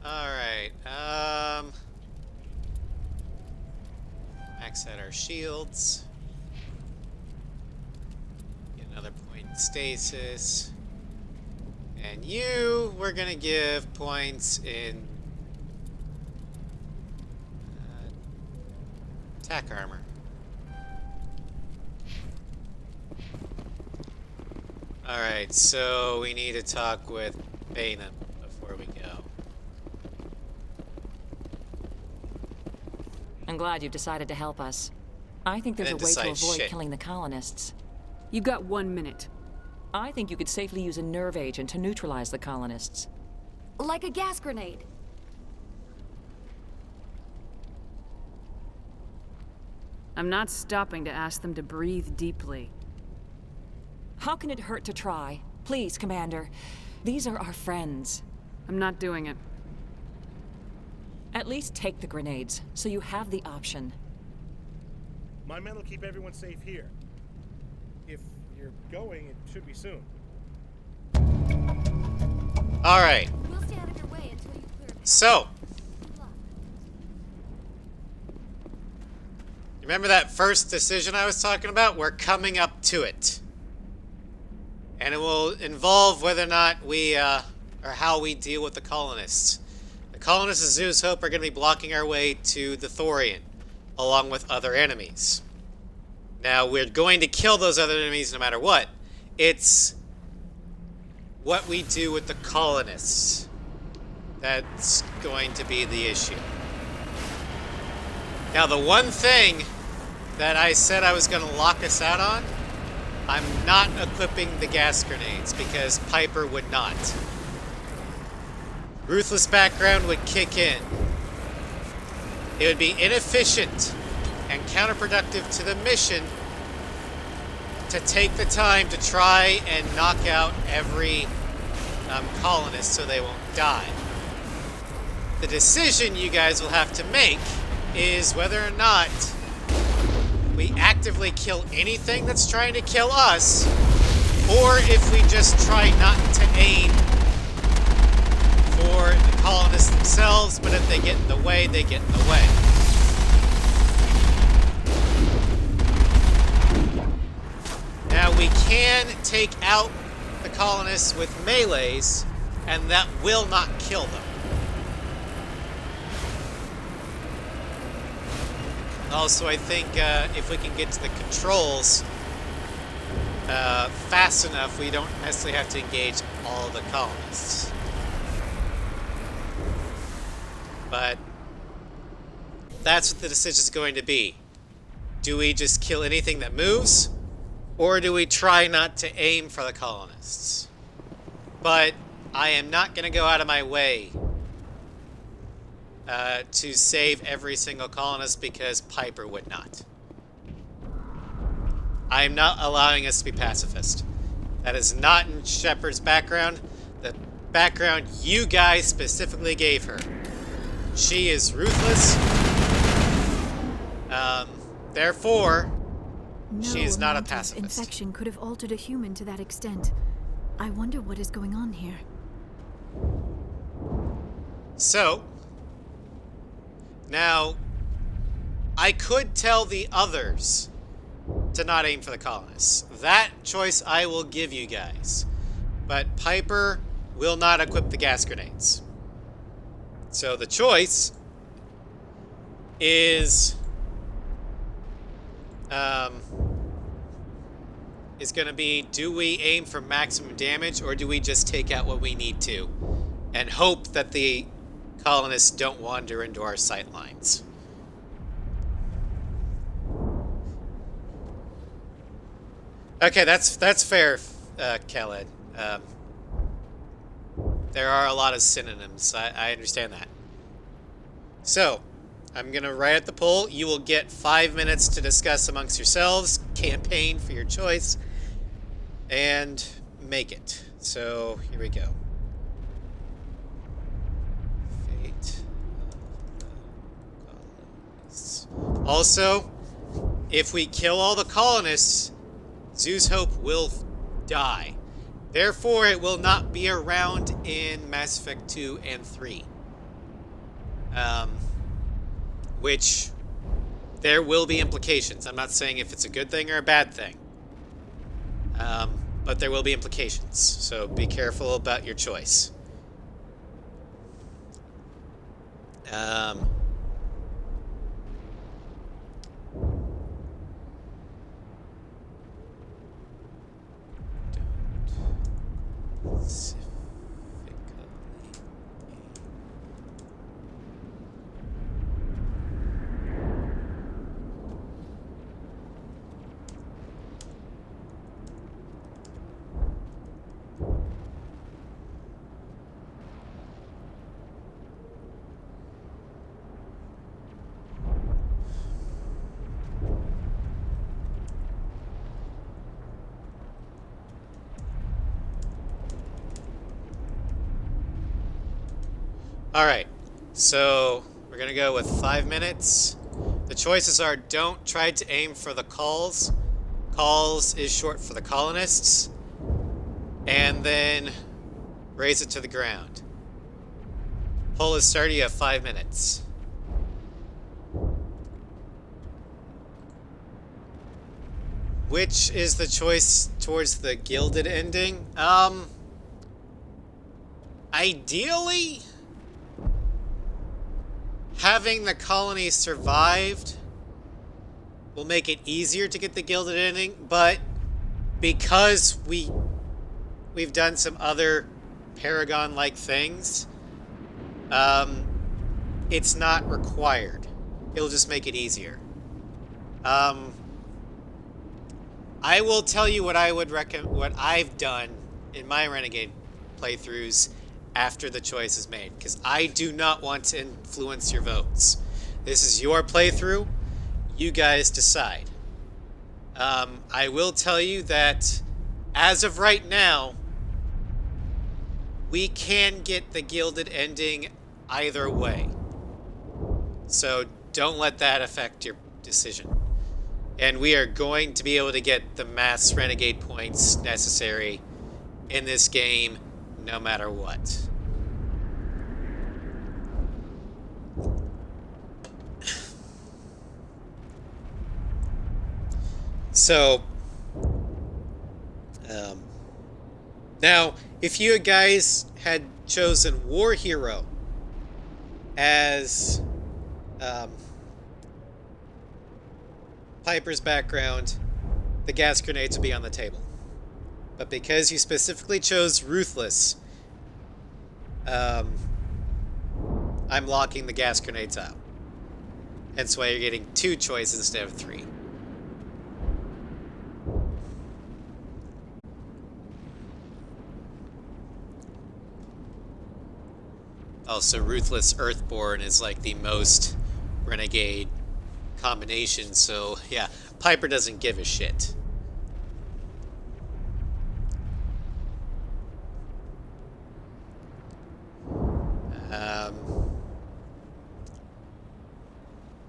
Alright, max out our shields. Get another point in stasis. And you, we're gonna give points in attack armor. Alright, so we need to talk with Bainham before we go. I'm glad you've decided to help us. I think there's a way to avoid killing the colonists. You got 1 minute. I think you could safely use a nerve agent to neutralize the colonists. Like a gas grenade. I'm not stopping to ask them to breathe deeply. How can it hurt to try? Please, Commander. These are our friends. I'm not doing it. At least take the grenades, so you have the option. My men will keep everyone safe here. If you're going, it should be soon. Alright. We'll stay out of your way until you clear it. So, remember that first decision I was talking about? We're coming up to it. And it will involve whether or not we, or how we deal with the colonists. The colonists of Zeus Hope are going to be blocking our way to the Thorian, along with other enemies. Now, we're going to kill those other enemies no matter what. It's what we do with the colonists that's going to be the issue. Now, the one thing that I said I was going to lock us out on, I'm not equipping the gas grenades because Piper would not. Ruthless background would kick in. It would be inefficient and counterproductive to the mission to take the time to try and knock out every colonist so they won't die. The decision you guys will have to make is whether or not we actively kill anything that's trying to kill us, or if we just try not to aim for the colonists themselves, but if they get in the way, they get in the way. Now, we can take out the colonists with melees, and that will not kill them. Also, I think if we can get to the controls fast enough, we don't necessarily have to engage all the colonists. But that's what the decision is going to be. Do we just kill anything that moves? Or do we try not to aim for the colonists? But I am not going to go out of my way to save every single colonist because Piper would not. I am not allowing us to be pacifist. That is not in Shepard's background. The background you guys specifically gave her. She is ruthless. Therefore, she is not a pacifist. Infection could have altered a human to that extent. I wonder what is going on here. So, now, I could tell the others to not aim for the colonists. That choice I will give you guys. But Piper will not equip the gas grenades. So the choice is going to be, do we aim for maximum damage or do we just take out what we need to and hope that the colonists don't wander into our sight lines? Okay, that's fair, Khaled. There are a lot of synonyms. I understand that. So, I'm going to write at the poll. You will get 5 minutes to discuss amongst yourselves, campaign for your choice, and make it. So, here we go. Fate of the colonists. Also, if we kill all the colonists, Zeus Hope will die. Therefore, it will not be around in Mass Effect 2 and 3. Which, there will be implications. I'm not saying if it's a good thing or a bad thing. But there will be implications. So be careful about your choice. Alright, so we're going to go with 5 minutes. The choices are, don't try to aim for the calls. Calls is short for the colonists. And then raise it to the ground. Poll is starting. You have 5 minutes. Which is the choice towards the gilded ending? Ideally, having the colony survived will make it easier to get the gilded ending, but because we've done some other Paragon-like things, it's not required. It'll just make it easier. I will tell you what I would recommend, what I've done in my Renegade playthroughs after the choice is made, because I do not want to influence your votes. This is your playthrough. You guys decide. I will tell you that as of right now, we can get the gilded ending either way. So don't let that affect your decision. And we are going to be able to get the mass Renegade points necessary in this game no matter what. So, now, if you guys had chosen War Hero as Piper's background, the gas grenades would be on the table. But because you specifically chose Ruthless, I'm locking the gas grenades out. Hence why you're getting 2 choices instead of 3. Also, Ruthless Earthborn is like the most renegade combination, so yeah, Piper doesn't give a shit.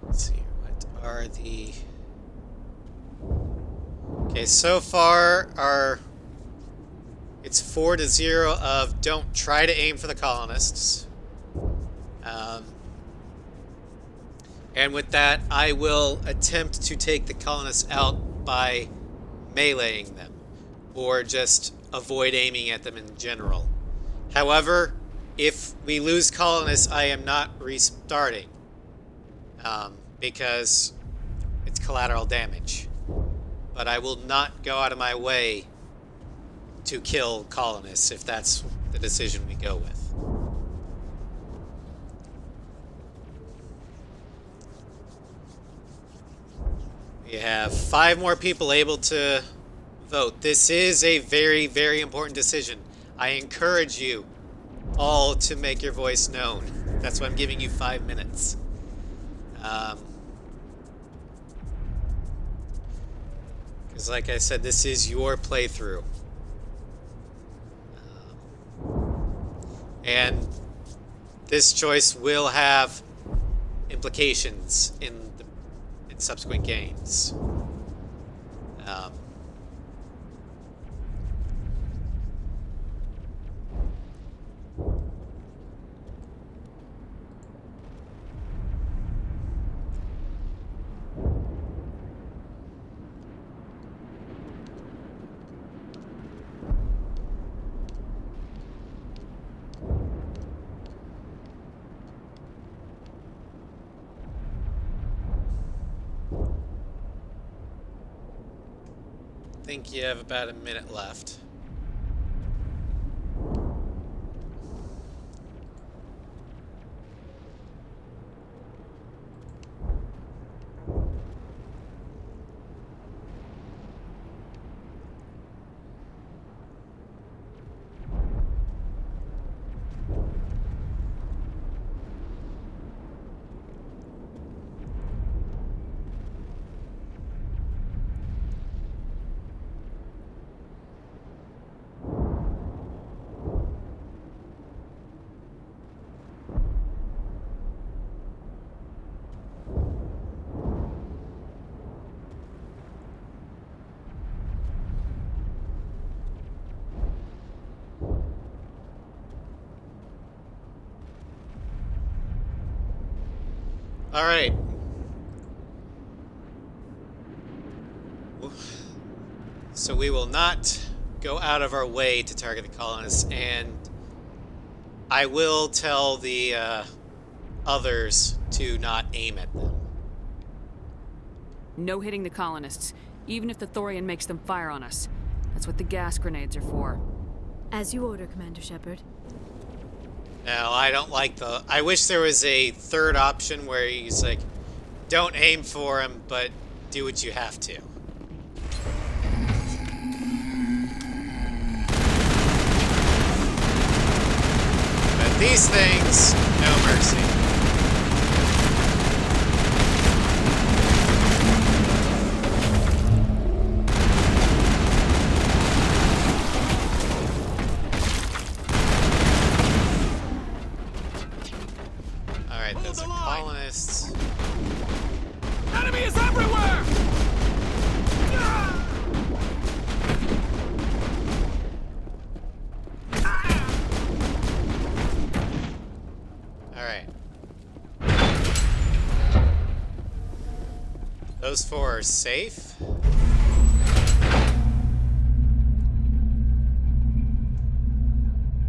Let's see, what are the... Okay, so far, it's 4-0 of don't try to aim for the colonists. And with that, I will attempt to take the colonists out by meleeing them, or just avoid aiming at them in general. However, if we lose colonists, I am not restarting, because it's collateral damage. But I will not go out of my way to kill colonists if that's the decision we go with. We have 5 more people able to vote. This is a very, very important decision. I encourage you all to make your voice known. That's why I'm giving you 5 minutes. Because like I said, this is your playthrough. And this choice will have implications in subsequent games. I think you have about a minute left. All right. So we will not go out of our way to target the colonists, and I will tell the others to not aim at them. No hitting the colonists, even if the Thorian makes them fire on us. That's what the gas grenades are for. As you order, Commander Shepard. No, I don't like the... I wish there was a third option where he's like, don't aim for him, but do what you have to. But these things, no mercy. Those are colonists. Enemy is everywhere! Alright. Those 4 are safe.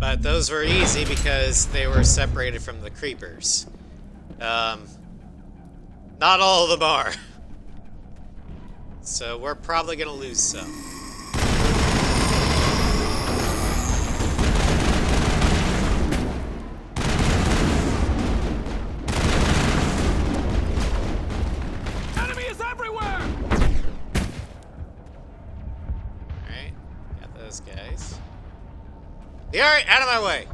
But those were easy because they were separated from the creepers. Not all of them are. So we're probably gonna lose some. Enemy is everywhere! Alright, got those guys. Alright, out of my way!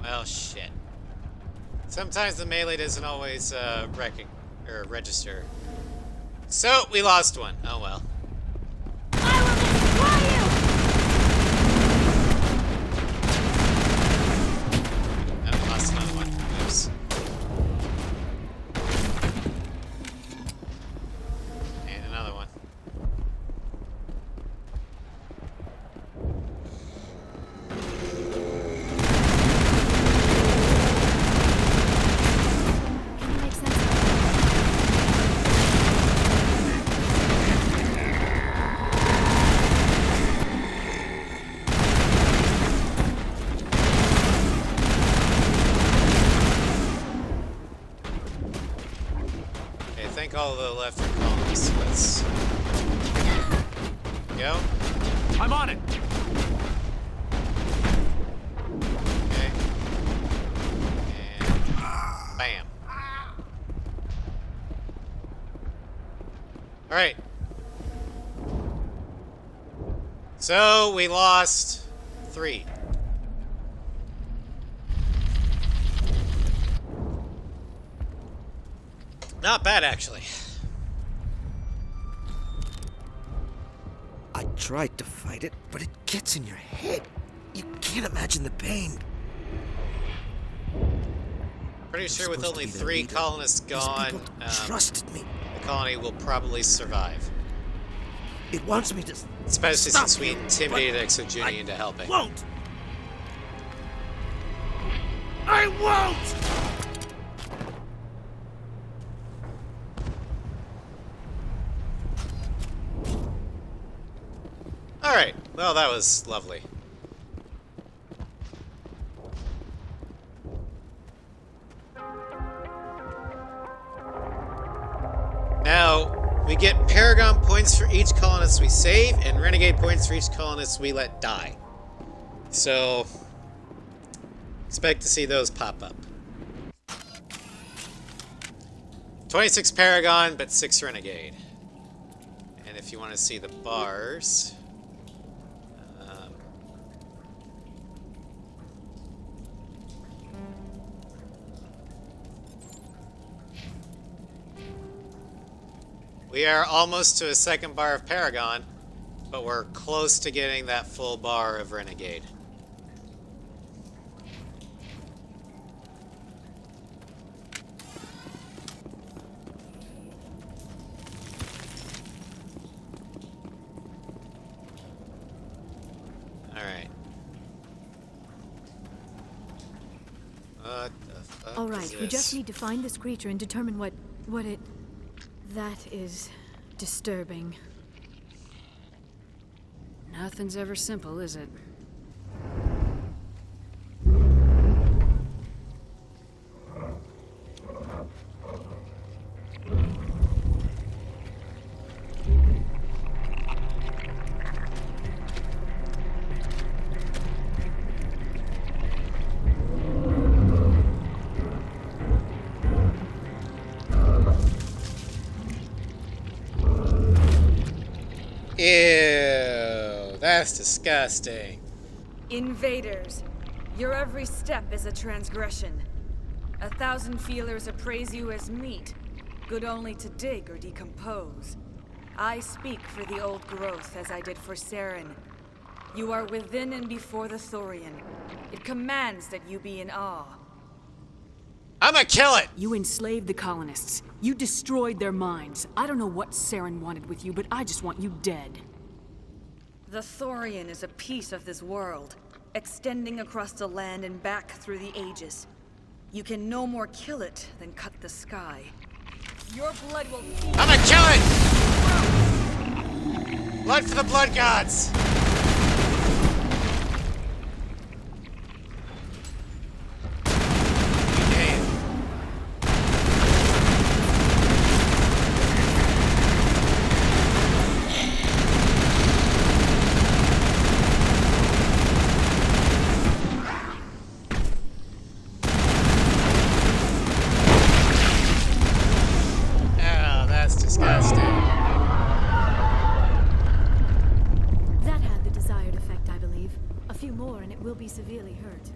Well, shit. Sometimes the melee doesn't always register. So, we lost one. Oh well. I will destroy you! Oh, we lost another one. Oops. And another one. Can you make sense of Okay, I think all the left are colonists. Let's go. I'm on it! Okay. And bam. Alright. So we lost 3. Not bad, actually. I tried to fight it, but it gets in your head. You can't imagine the pain. Pretty I'm sure with supposed to only be their 3 leader. colonists These gone, people trusted me. the colony will probably survive. It wants me to Especially stop since we you, intimidated but exo-geni I into helping. won't! I won't! Alright, well that was lovely. Now, we get Paragon points for each colonist we save, and Renegade points for each colonist we let die. So, expect to see those pop up. 26 Paragon, but 6 Renegade. And if you want to see the bars... we are almost to a second bar of Paragon, but we're close to getting that full bar of Renegade. Alright. What the fuck All is right, we this? just need to find this creature and determine what it... That is disturbing. Nothing's ever simple, is it? Ew, that's disgusting. Invaders, your every step is a transgression. 1,000 feelers appraise you as meat, good only to dig or decompose. I speak for the old growth as I did for Saren. You are within and before the Thorian. It commands that you be in awe. I'ma kill it! You enslaved the colonists. You destroyed their minds. I don't know what Saren wanted with you, but I just want you dead. The Thorian is a piece of this world, extending across the land and back through the ages. You can no more kill it than cut the sky. Your blood will feed. I'ma kill it! Blood for the blood gods! That had the desired effect, I believe. A few more and it will be severely hurt.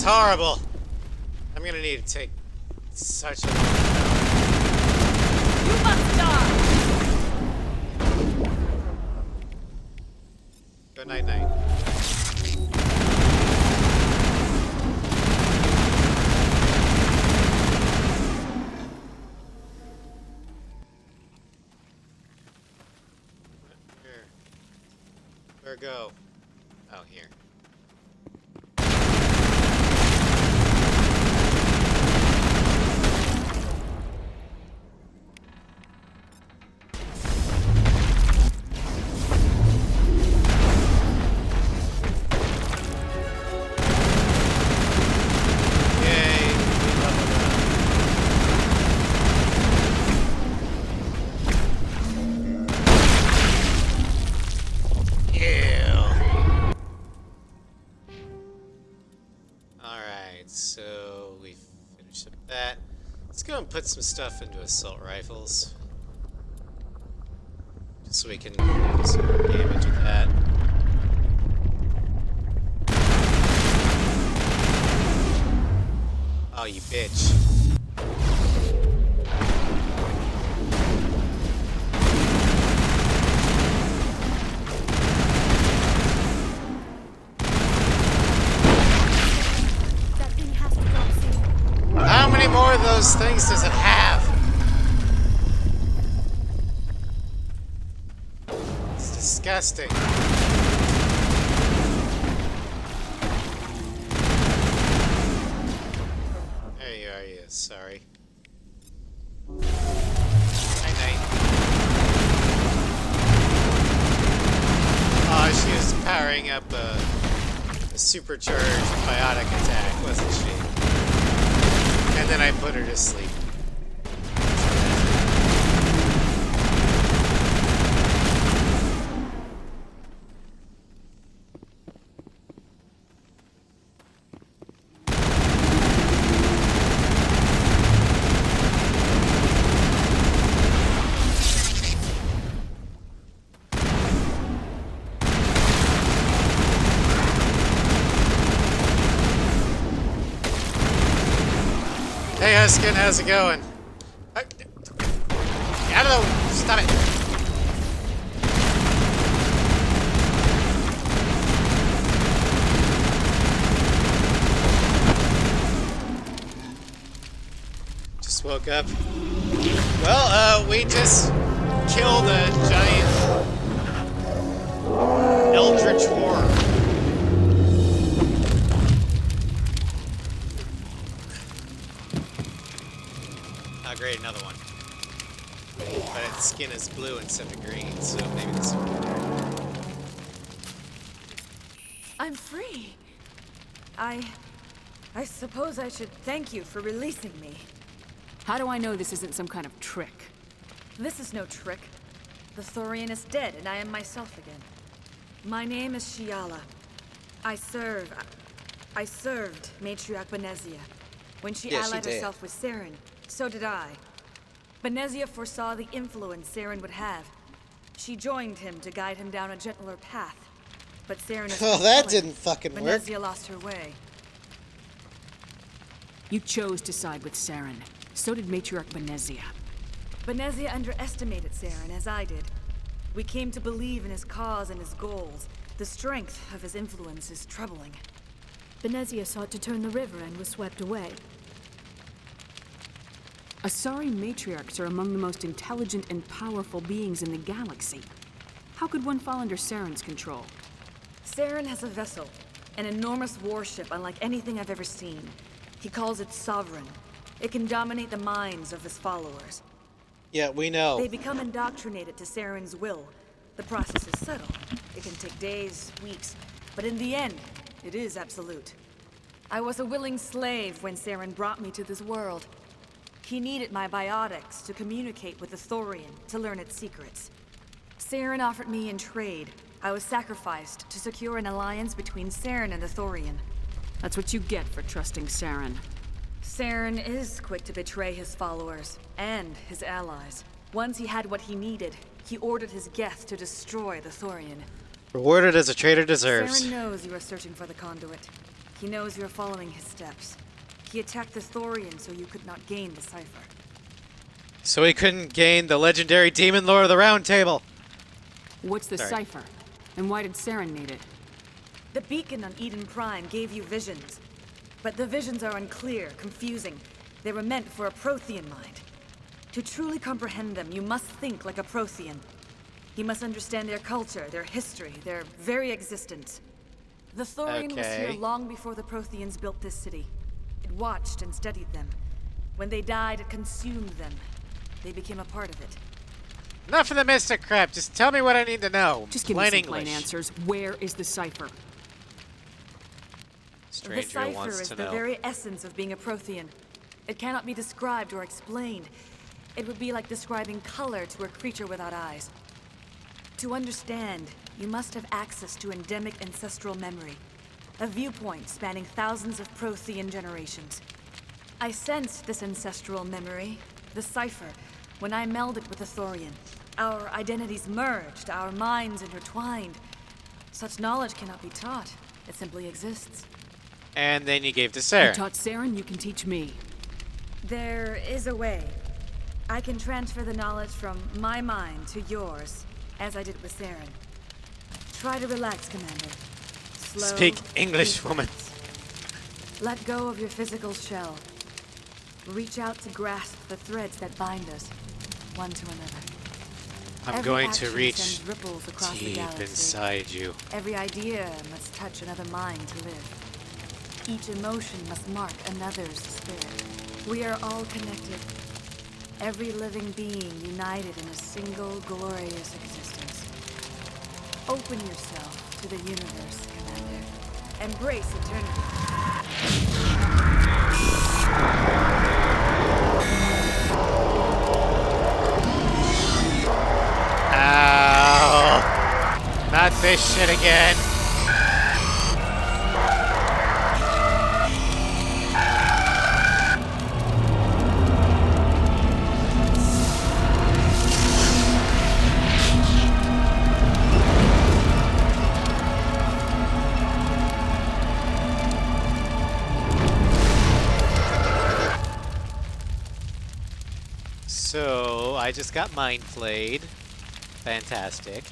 is horrible. I'm gonna need to take such a... You must die! Go night-night. Where go? Oh, here. So we finished up that. Let's go and put some stuff into assault rifles. Just so we can do some more damage with that. Oh, you bitch. How many more of those things does it have? It's disgusting. There you are, yes, sorry. Night-night. Oh, she was powering up a supercharged biotic attack, wasn't she? And then I put her to sleep. Hey Huskin, how's it going? Get out of the way! Stop it! Just woke up. Well, we just killed a giant eldritch horror. Oh great, another one. But its skin is blue instead of green, so maybe this will be better. I'm free. I suppose I should thank you for releasing me. How do I know this isn't some kind of trick? This is no trick. The Thorian is dead, and I am myself again. My name is Shiala. I served Matriarch Benezia. When she allied herself with Saren, so did I. Benezia foresaw the influence Saren would have. She joined him to guide him down a gentler path. But Saren is oh, that didn't fucking work. Benezia lost her way. You chose to side with Saren. So did Matriarch Benezia. Benezia underestimated Saren, as I did. We came to believe in his cause and his goals. The strength of his influence is troubling. Benezia sought to turn the river and was swept away. Asari matriarchs are among the most intelligent and powerful beings in the galaxy. How could one fall under Saren's control? Saren has a vessel, an enormous warship unlike anything I've ever seen. He calls it Sovereign. It can dominate the minds of his followers. Yeah, we know. They become indoctrinated to Saren's will. The process is subtle. It can take days, weeks, but in the end, it is absolute. I was a willing slave when Saren brought me to this world. He needed my biotics to communicate with the Thorian, to learn its secrets. Saren offered me in trade. I was sacrificed to secure an alliance between Saren and the Thorian. That's what you get for trusting Saren. Saren is quick to betray his followers, and his allies. Once he had what he needed, he ordered his Geth to destroy the Thorian. Rewarded as a traitor deserves. Saren knows you are searching for the conduit. He knows you're following his steps. He attacked the Thorian so you could not gain the cipher. So he couldn't gain the legendary demon lore of the Round Table. What's the cipher? And why did Saren need it? The beacon on Eden Prime gave you visions. But the visions are unclear, confusing. They were meant for a Prothean mind. To truly comprehend them, you must think like a Prothean. You must understand their culture, their history, their very existence. The Thorian was here long before the Protheans built this city. It watched and studied them. When they died, it consumed them. They became a part of it. Enough of the mystic crap. Just tell me what I need to know. Just give me some plain answers. Where is the cipher? Stranger the cipher wants is to the know. very essence of being a Prothean. It cannot be described or explained. It would be like describing color to a creature without eyes. To understand, you must have access to endemic ancestral memory, a viewpoint spanning thousands of Prothean generations. I sensed this ancestral memory, the cipher, when I melded with the Thorian. Our identities merged, our minds intertwined. Such knowledge cannot be taught. It simply exists. And then you gave to You Saren. taught Saren, you can teach me. There is a way. I can transfer the knowledge from my mind to yours, as I did with Saren. Try to relax, Commander. Slow. Speak English, woman. Let go of your physical shell. Reach out to grasp the threads that bind us, one to another. I'm Every going to action reach sends ripples across the deep galaxy. inside you. Every idea must touch another mind to live. Each emotion must mark another's spirit. We are all connected. Every living being united in a single glorious existence. Open yourself to the universe, Commander. Embrace eternity. Ow! Not this shit again. So, I just got mind flayed. Fantastic.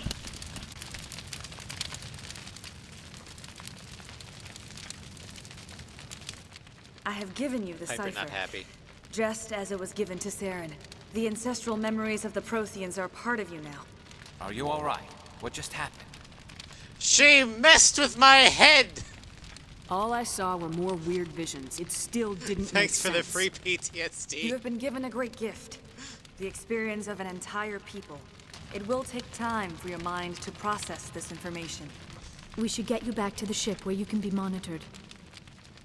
I have given you the Piper cipher, not happy. just as it was given to Saren. The ancestral memories of the Protheans are part of you now. Are you all right? What just happened? She messed with my head! All I saw were more weird visions. It still didn't Thanks for make the sense. free PTSD. You have been given a great gift. The experience of an entire people. It will take time for your mind to process this information. We should get you back to the ship where you can be monitored.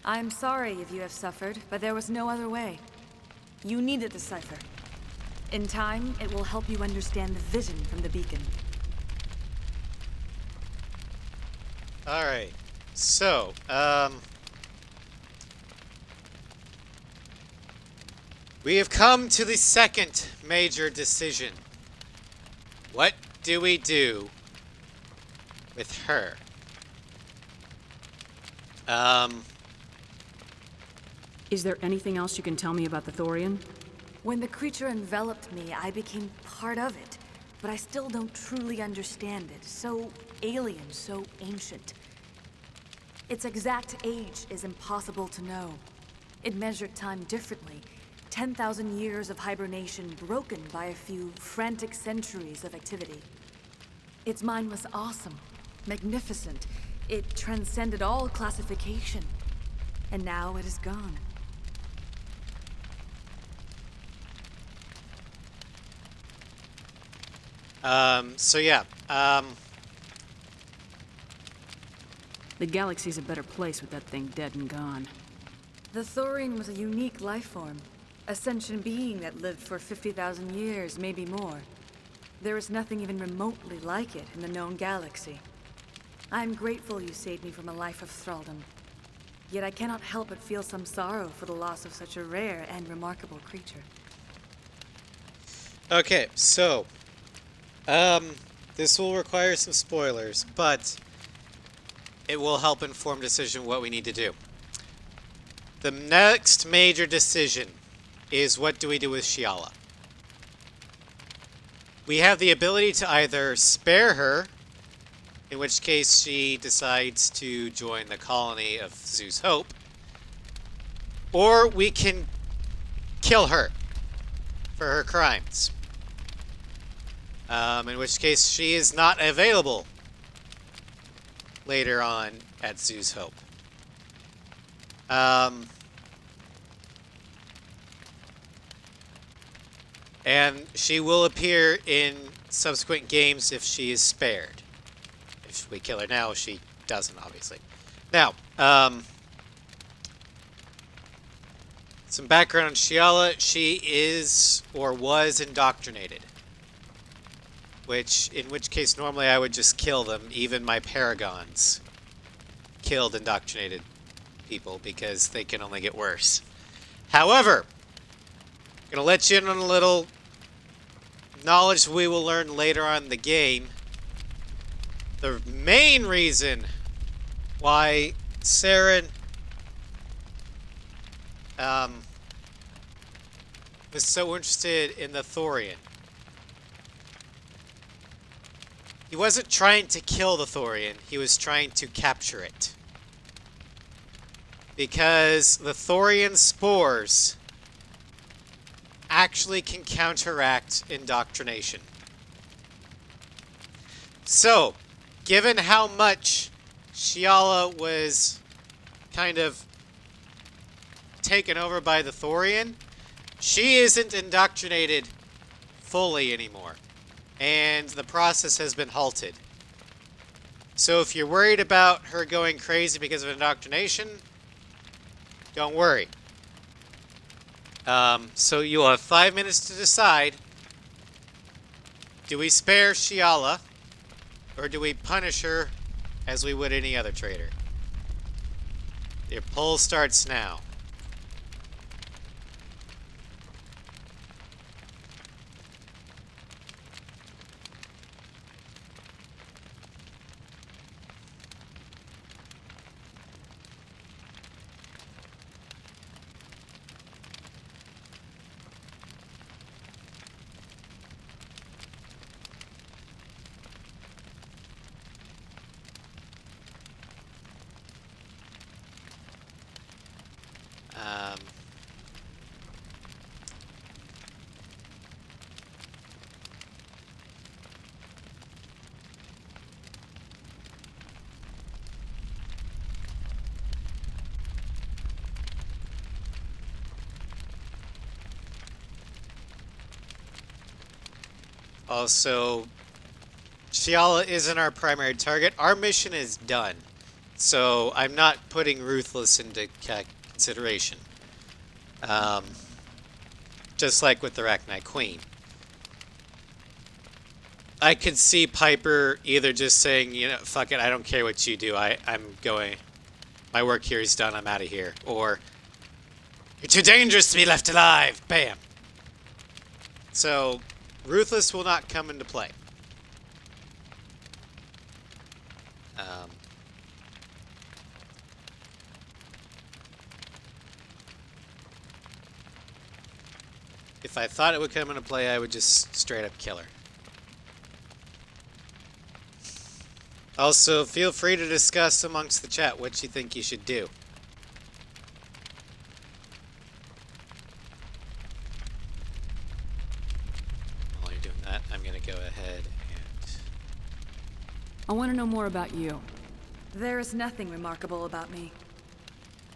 I'm sorry if you have suffered, but there was no other way. You needed the cipher. In time, it will help you understand the vision from the beacon. Alright. So, we have come to the second major decision. What do we do with her? Is there anything else you can tell me about the Thorian? When the creature enveloped me, I became part of it. But I still don't truly understand it. So alien, so ancient. Its exact age is impossible to know. It measured time differently. 10,000 years of hibernation broken by a few frantic centuries of activity. Its mind was awesome, magnificent. It transcended all classification. And now it is gone. So yeah, The galaxy's a better place with that thing dead and gone. The Thorian was a unique life form. A sentient being that lived for 50,000 years, maybe more. There is nothing even remotely like it in the known galaxy. I'm grateful you saved me from a life of thraldom. Yet I cannot help but feel some sorrow for the loss of such a rare and remarkable creature. okay, so, this will require some spoilers, but it will help inform decision what we need to do. The next major decision is what do we do with Shiala? We have the ability to either spare her, in which case she decides to join the colony of Zeus Hope, or we can kill her for her crimes. In which case she is not available later on at Zeus Hope. And she will appear in subsequent games if she is spared. If we kill her now, she doesn't, obviously. Now, some background on Shiala. She is, or was, indoctrinated. In which case, normally I would just kill them. Even my paragons killed indoctrinated people because they can only get worse. However, I'm going to let you in on a little knowledge we will learn later on in the game. The main reason why Saren was so interested in the Thorian. He wasn't trying to kill the Thorian, he was trying to capture it. Because the Thorian spores actually can counteract indoctrination. So, given how much Shiala was kind of taken over by the Thorian, she isn't indoctrinated fully anymore. And the process has been halted. So if you're worried about her going crazy because of indoctrination, don't worry. So you'll have 5 minutes to decide, do we spare Shiala, or do we punish her as we would any other traitor? Your poll starts now. Also, Shiala isn't our primary target. Our mission is done. So I'm not putting Ruthless into consideration. Just like with the Arachnite Queen. I could see Piper either just saying, you know, fuck it, I don't care what you do. I'm going. My work here is done. I'm out of here. Or, you're too dangerous to be left alive. Bam. So, Ruthless will not come into play. If I thought it would come into play, I would just straight up kill her. Also, feel free to discuss amongst the chat what you think you should do. While you're doing that, I'm going to go ahead and... I want to know more about you. There is nothing remarkable about me.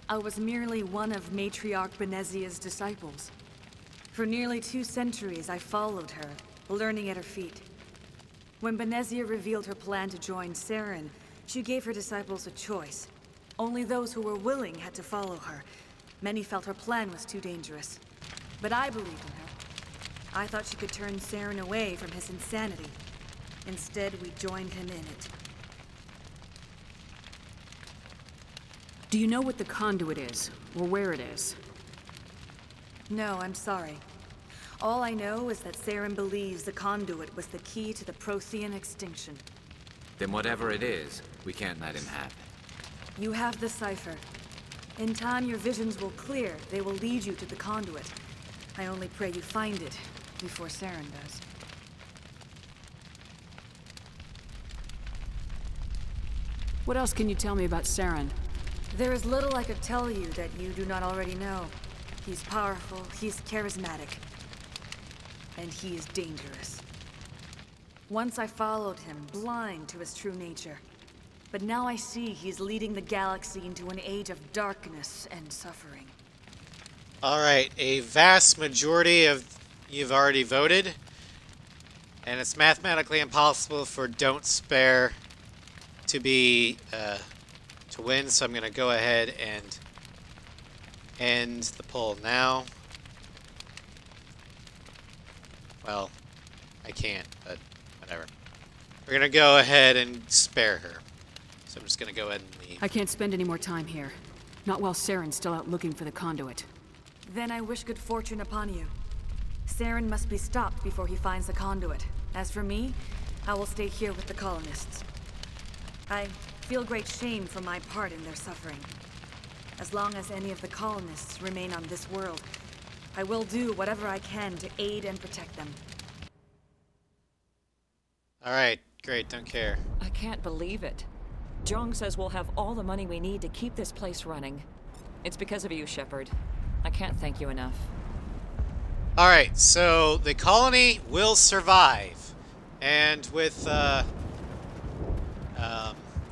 I was merely one of Matriarch Benezia's disciples. For nearly 2 centuries, I followed her, learning at her feet. When Benezia revealed her plan to join Saren, she gave her disciples a choice. Only those who were willing had to follow her. Many felt her plan was too dangerous. But I believed in her. I thought she could turn Saren away from his insanity. Instead, we joined him in it. Do you know what the conduit is, or where it is? No, I'm sorry. All I know is that Saren believes the conduit was the key to the Prothean extinction. Then whatever it is, we can't let him have it. You have the cipher. In time, your visions will clear. They will lead you to the conduit. I only pray you find it before Saren does. What else can you tell me about Saren? There is little I could tell you that you do not already know. He's powerful, he's charismatic, and he is dangerous. Once I followed him, blind to his true nature. But now I see he's leading the galaxy into an age of darkness and suffering. Alright, a vast majority of you've already voted. And it's mathematically impossible for Don't Spare to be, to win. So I'm going to go ahead and end the poll now. Well, I can't, but whatever. We're going to go ahead and spare her. So I'm just going to go ahead and leave. I can't spend any more time here. Not while Saren's still out looking for the conduit. Then I wish good fortune upon you. Saren must be stopped before he finds the conduit. As for me, I will stay here with the colonists. I feel great shame for my part in their suffering. As long as any of the colonists remain on this world, I will do whatever I can to aid and protect them. Alright, great, don't care. I can't believe it. Jong says we'll have all the money we need to keep this place running. It's because of you, Shepard. I can't thank you enough. Alright, so the colony will survive. And with,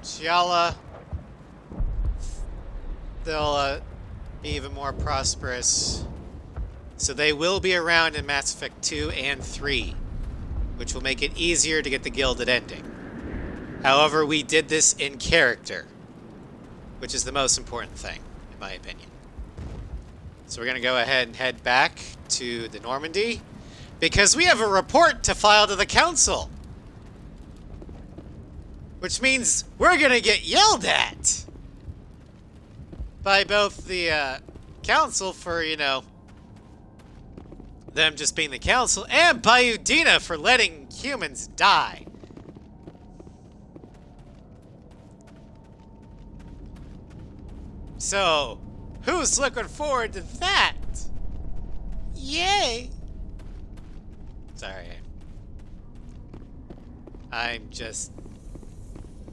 Shiala, they'll, be even more prosperous. So they will be around in Mass Effect 2 and 3, which will make it easier to get the Gilded Ending. However, we did this in character, which is the most important thing, in my opinion. So we're going to go ahead and head back to the Normandy, because we have a report to file to the Council. Which means we're going to get yelled at by both the Council for, you know, them just being the Council, and by Udina for letting humans die. So, who's looking forward to that? Yay! Sorry. I'm just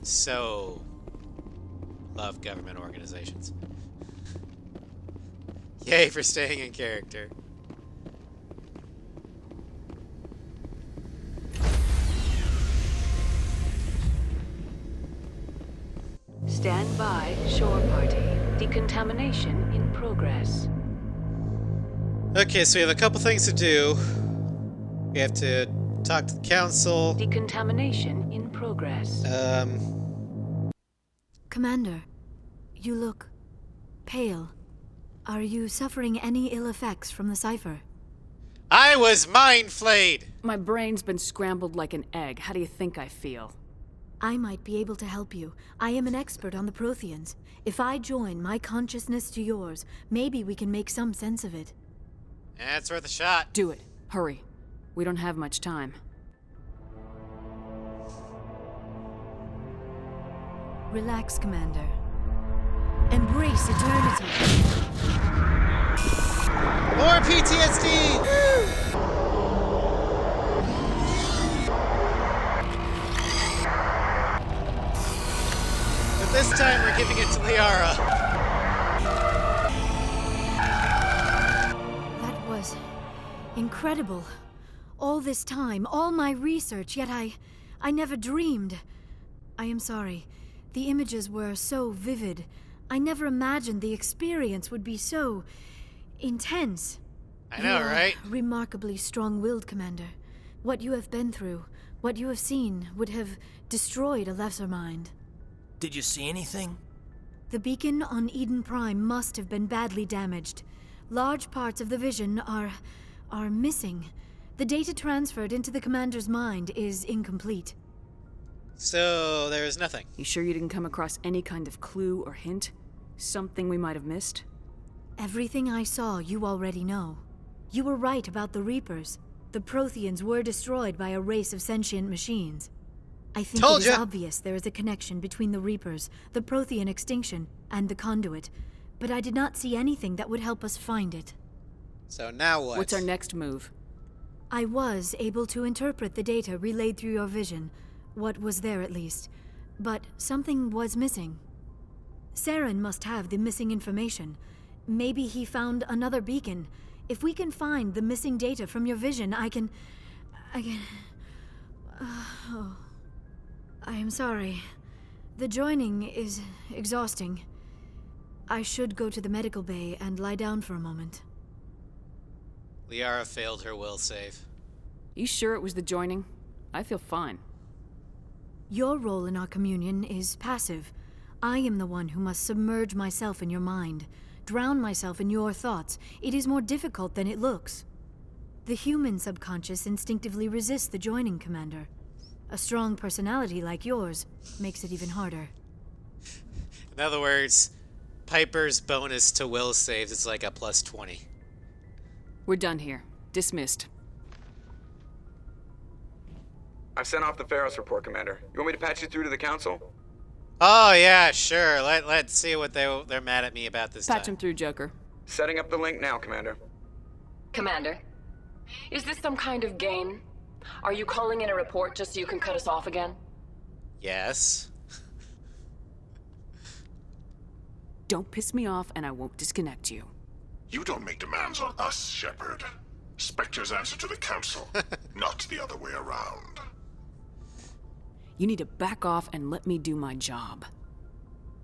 so love government organizations. Yay for staying in character. Stand by, shore party. Decontamination in progress. Okay, so we have a couple things to do. We have to talk to the Council. Decontamination in progress. Commander, you look pale. Are you suffering any ill effects from the cipher? I was mind flayed! My brain's been scrambled like an egg. How do you think I feel? I might be able to help you. I am an expert on the Protheans. If I join my consciousness to yours, maybe we can make some sense of it. That's worth a shot. Do it. Hurry. We don't have much time. Relax, Commander. Embrace eternity. More PTSD! But this time we're giving it to Liara. That was incredible. All this time, all my research, yet I never dreamed. I am sorry. The images were so vivid. I never imagined the experience would be so intense. I know, You are right? Remarkably strong-willed, Commander. What you have been through, what you have seen, would have destroyed a lesser mind. Did you see anything? The beacon on Eden Prime must have been badly damaged. Large parts of the vision are missing. The data transferred into the commander's mind is incomplete. So, there is nothing. You sure you didn't come across any kind of clue or hint? Something we might have missed? Everything I saw, you already know. You were right about the Reapers. The Protheans were destroyed by a race of sentient machines. I think it is obvious there is a connection between the Reapers, the Prothean extinction, and the conduit. but I did not see anything that would help us find it. So now what? What's our next move? I was able to interpret the data relayed through your vision, what was there at least, but something was missing. Saren must have the missing information. Maybe he found another beacon. If we can find the missing data from your vision, I can... Oh. I am sorry. The joining is exhausting. I should go to the medical bay and lie down for a moment. Liara failed her will save. You sure it was the joining? I feel fine. Your role in our communion is passive. I am the one who must submerge myself in your mind, drown myself in your thoughts. It is more difficult than it looks. The human subconscious instinctively resists the joining, Commander. A strong personality like yours makes it even harder. In other words, Piper's bonus to will saves is like a +20. We're done here. Dismissed. I've sent off the Pharos report, Commander. You want me to patch you through to the Council? Oh yeah, sure. Let's see what they're mad at me about this Patch time. him through, Joker. Setting up the link now, Commander. Commander, is this some kind of game? Are you calling in a report just so you can cut us off again? Yes. Don't piss me off and I won't disconnect you. You don't make demands on us, Shepard. Spectres answer to the Council, not the other way around. You need to back off and let me do my job.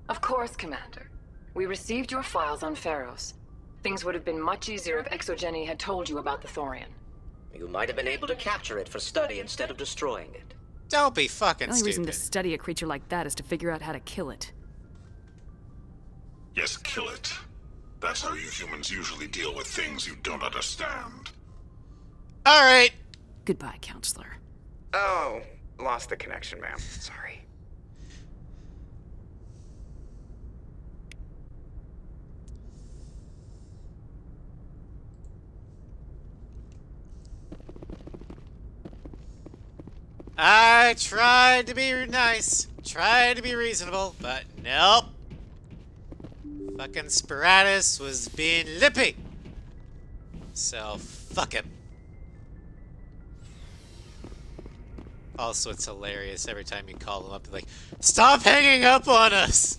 Of course, Commander. We received your files on Pharos. Things would have been much easier if exo-geni had told you about the Thorian. You might have been able to capture it for study instead of destroying it. Don't be fucking The only reason stupid. to study a creature like that is to figure out how to kill it. Yes, kill it. That's how you humans usually deal with things you don't understand. All right. Goodbye, Counselor. Oh, lost the connection, ma'am. Sorry. I tried to be nice, tried to be reasonable, but nope. Fucking Spiratus was being lippy. So, fuck him. Also, it's hilarious every time you call him up and like, stop hanging up on us!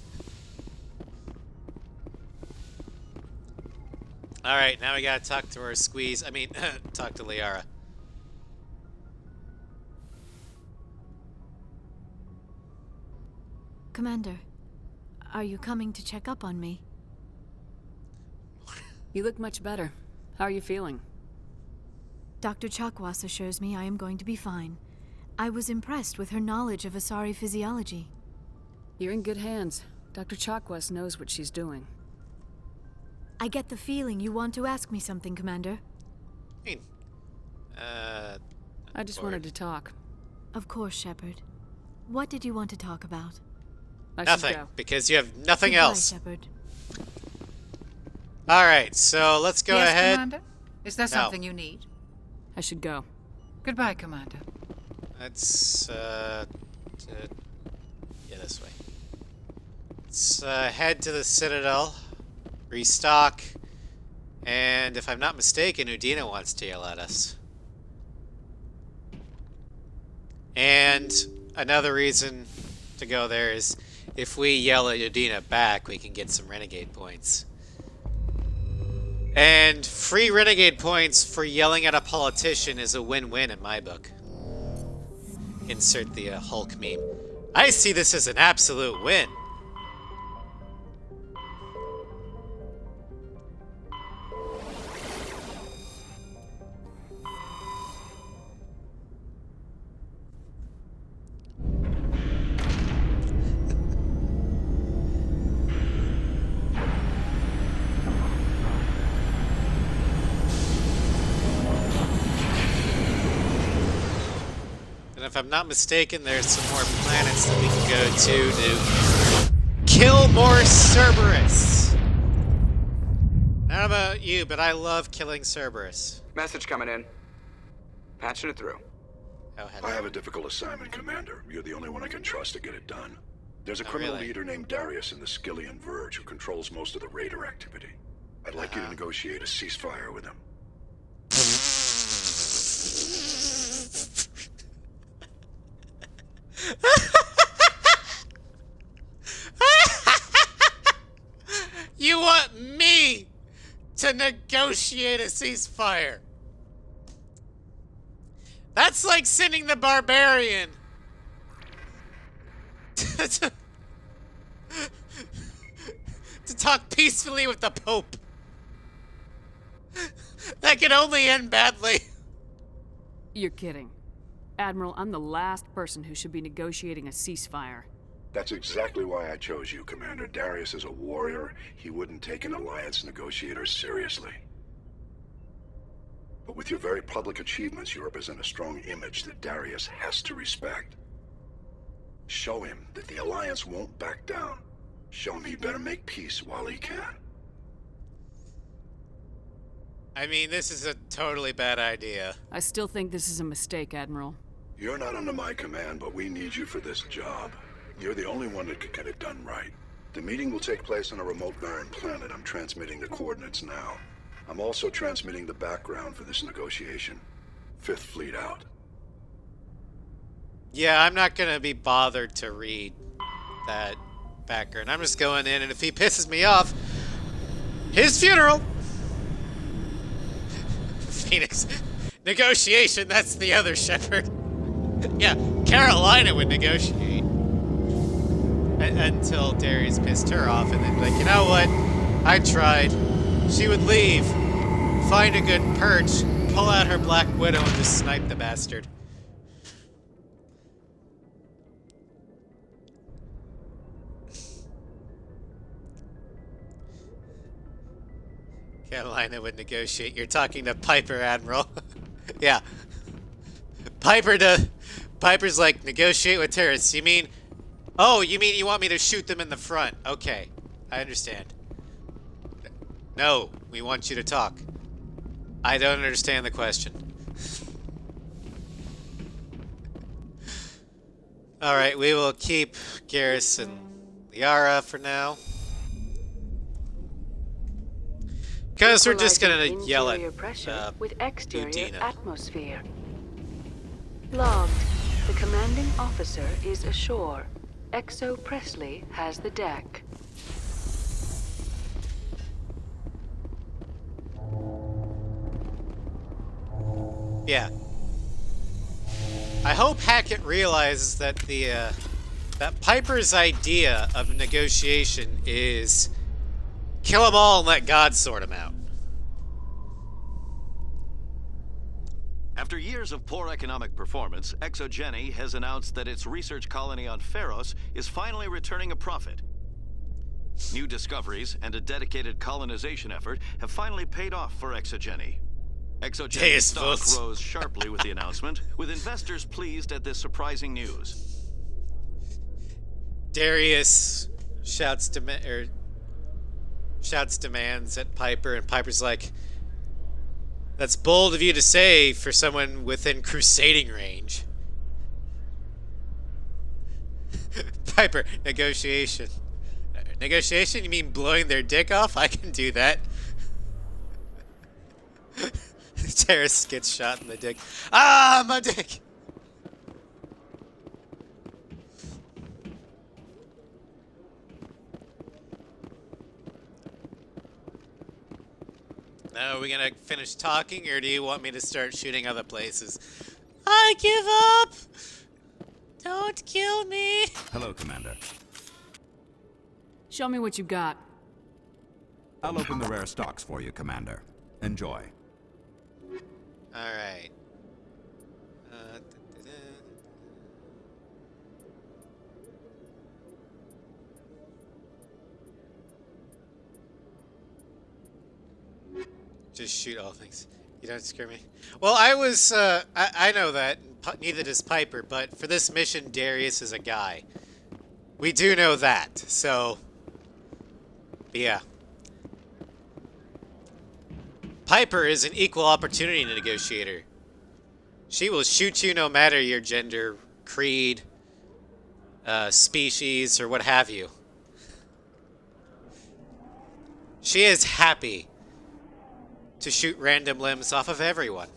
Alright, now we gotta talk to our squeeze. I mean, talk to Liara. Commander, are you coming to check up on me? You look much better. How are you feeling? Dr. Chakwas assures me I am going to be fine. I was impressed with her knowledge of Asari physiology. You're in good hands. Dr. Chakwas knows what she's doing. I get the feeling you want to ask me something, Commander. I just wanted to talk. Of course, Shepard. What did you want to talk about? Nothing, because you have nothing else. Shepard. Alright, so let's go yes, ahead. Commander? Is there something you need? I should go. Goodbye, Commander. Let's, yeah, this way. Let's, head to the Citadel, restock, and if I'm not mistaken, Udina wants to yell at us. And another reason to go there is if we yell at Udina back, we can get some renegade points. And free renegade points for yelling at a politician is a win-win in my book. Insert the Hulk meme. I see this as an absolute win. And if I'm not mistaken, there's some more planets that we can go to kill more Cerberus. I don't know about you, but I love killing Cerberus. Message coming in. Patching it through. Oh, I have a difficult assignment, Commander. You're the only one I can trust to get it done. There's a Oh, criminal really? leader named Darius in the Skillian Verge who controls most of the raider activity. I'd like you to negotiate a ceasefire with him. You want me to negotiate a ceasefire? That's like sending the barbarian to talk peacefully with the Pope. That could only end badly. You're kidding. Admiral, I'm the last person who should be negotiating a ceasefire. That's exactly why I chose you, Commander. Darius is a warrior. He wouldn't take an alliance negotiator seriously. But with your very public achievements, you represent a strong image that Darius has to respect. Show him that the alliance won't back down. Show him he better make peace while he can. I mean, this is a totally bad idea. I still think this is a mistake, Admiral. You're not under my command, but we need you for this job. You're the only one that could get it done right. The meeting will take place on a remote barren planet. I'm transmitting the coordinates now. I'm also transmitting the background for this negotiation. Fifth Fleet out. Yeah, I'm not gonna be bothered to read that background. I'm just going in, and if he pisses me off, his funeral. Phoenix. Negotiation, that's the other Shepard. Yeah, Carolina would negotiate. Until Darius pissed her off, and then like, you know what? I tried. She would leave, find a good perch, pull out her Black Widow, and just snipe the bastard. Carolina would negotiate. You're talking to Piper, Admiral. Yeah. Piper's like, negotiate with terrorists. You mean... Oh, you mean you want me to shoot them in the front? Okay, I understand. No, we want you to talk. I don't understand the question. Alright, we will keep Garrus and Liara for now. Because we're just gonna yell at Interior pressure with exterior Udina. atmosphere. Logged. The commanding officer is ashore. Exo Presley has the deck. Yeah. I hope Hackett realizes that that Piper's idea of negotiation is kill them all and let God sort them out. After years of poor economic performance, exo-geni has announced that its research colony on Pharos is finally returning a profit. New discoveries and a dedicated colonization effort have finally paid off for exo-geni. Exo-geni stock rose sharply with the announcement, with investors pleased at this surprising news. Darius shouts demands at Piper, and Piper's like, "That's bold of you to say for someone within crusading range." Piper, negotiation. Negotiation? You mean blowing their dick off? I can do that. Terrace gets shot in the dick. Ah, my dick! Now, are we gonna finish talking, or do you want me to start shooting other places? I give up! Don't kill me! Hello, Commander. Show me what you got. I'll open the rare stocks for you, Commander. Enjoy. Alright. Just shoot all things. You don't scare me. Well, I was, I know that. Neither does Piper, but for this mission, Darius is a guy. We do know that, so... Yeah. Piper is an equal opportunity negotiator. She will shoot you no matter your gender, creed, species or what have you. She is happy to shoot random limbs off of everyone.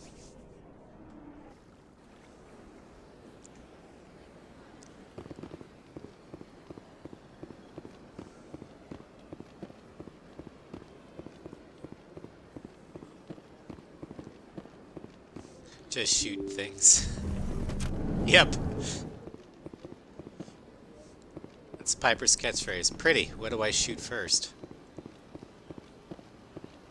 Just shoot things. Yep. That's Piper's catchphrase. Pretty. What do I shoot first?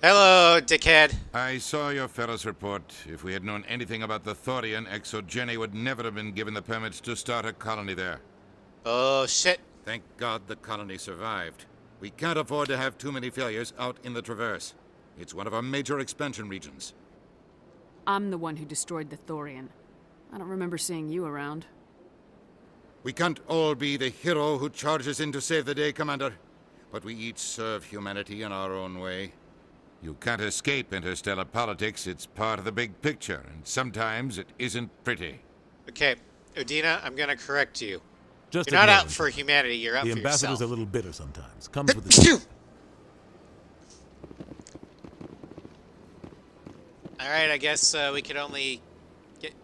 Hello, dickhead. I saw your Ferris report. If we had known anything about the Thorian, exo-geni would never have been given the permits to start a colony there. Oh, shit. Thank God the colony survived. We can't afford to have too many failures out in the Traverse. It's one of our major expansion regions. I'm the one who destroyed the Thorian. I don't remember seeing you around. We can't all be the hero who charges in to save the day, Commander. But we each serve humanity in our own way. You can't escape interstellar politics. It's part of the big picture, and sometimes it isn't pretty. Okay, Udina, I'm gonna correct you. Just you're not ignore out him. for humanity, you're out The for yourself. ambassador's a little bitter sometimes. Comes with the... Alright, I guess we could only get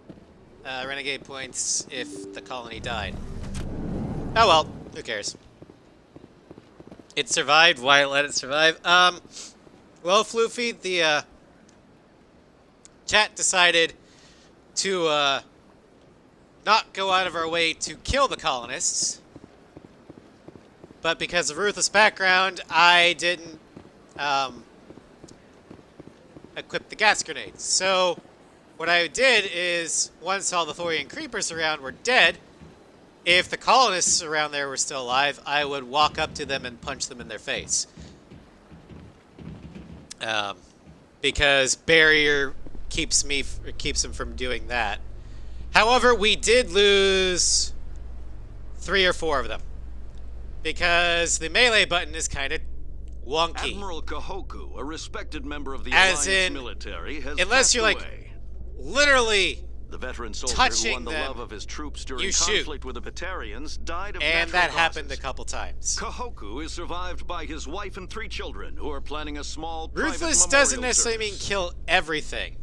renegade points if the colony died. Oh well, who cares? It survived, why let it survive? Well, Floofy, the chat decided to not go out of our way to kill the colonists. But because of Ruthless background, I didn't equip the gas grenades. So what I did is, once all the Thorian creepers around were dead, if the colonists around there were still alive, I would walk up to them and punch them in their face. Because barrier keeps them from doing that. However, we did lose 3 or 4 of them. Because the melee button is kind of wonky. Admiral Kahoku, a respected member of the As Alliance in, military, has unless passed you're like away. literally The veteran soldier touching who won the them, love of his troops during you shoot. conflict with the Batarians died of And natural that causes. happened a couple times. Kahoku is survived by his wife and 3 children who are planning a small Ruthless private doesn't memorial necessarily service. mean kill everything.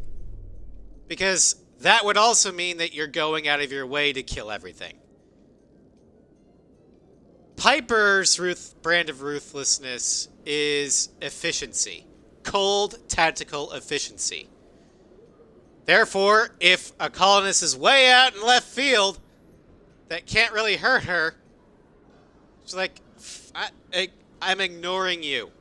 Because that would also mean that you're going out of your way to kill everything. Piper's brand of ruthlessness is efficiency. Cold, tactical efficiency. Therefore, if a colonist is way out in left field that can't really hurt her, she's like, I'm ignoring you.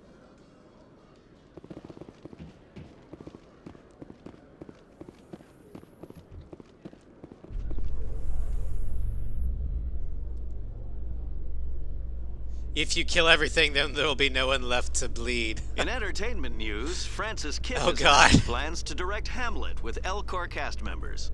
If you kill everything, then there'll be no one left to bleed. In entertainment news, Francis Kim Oh, has God. announced plans to direct Hamlet with Elcor cast members.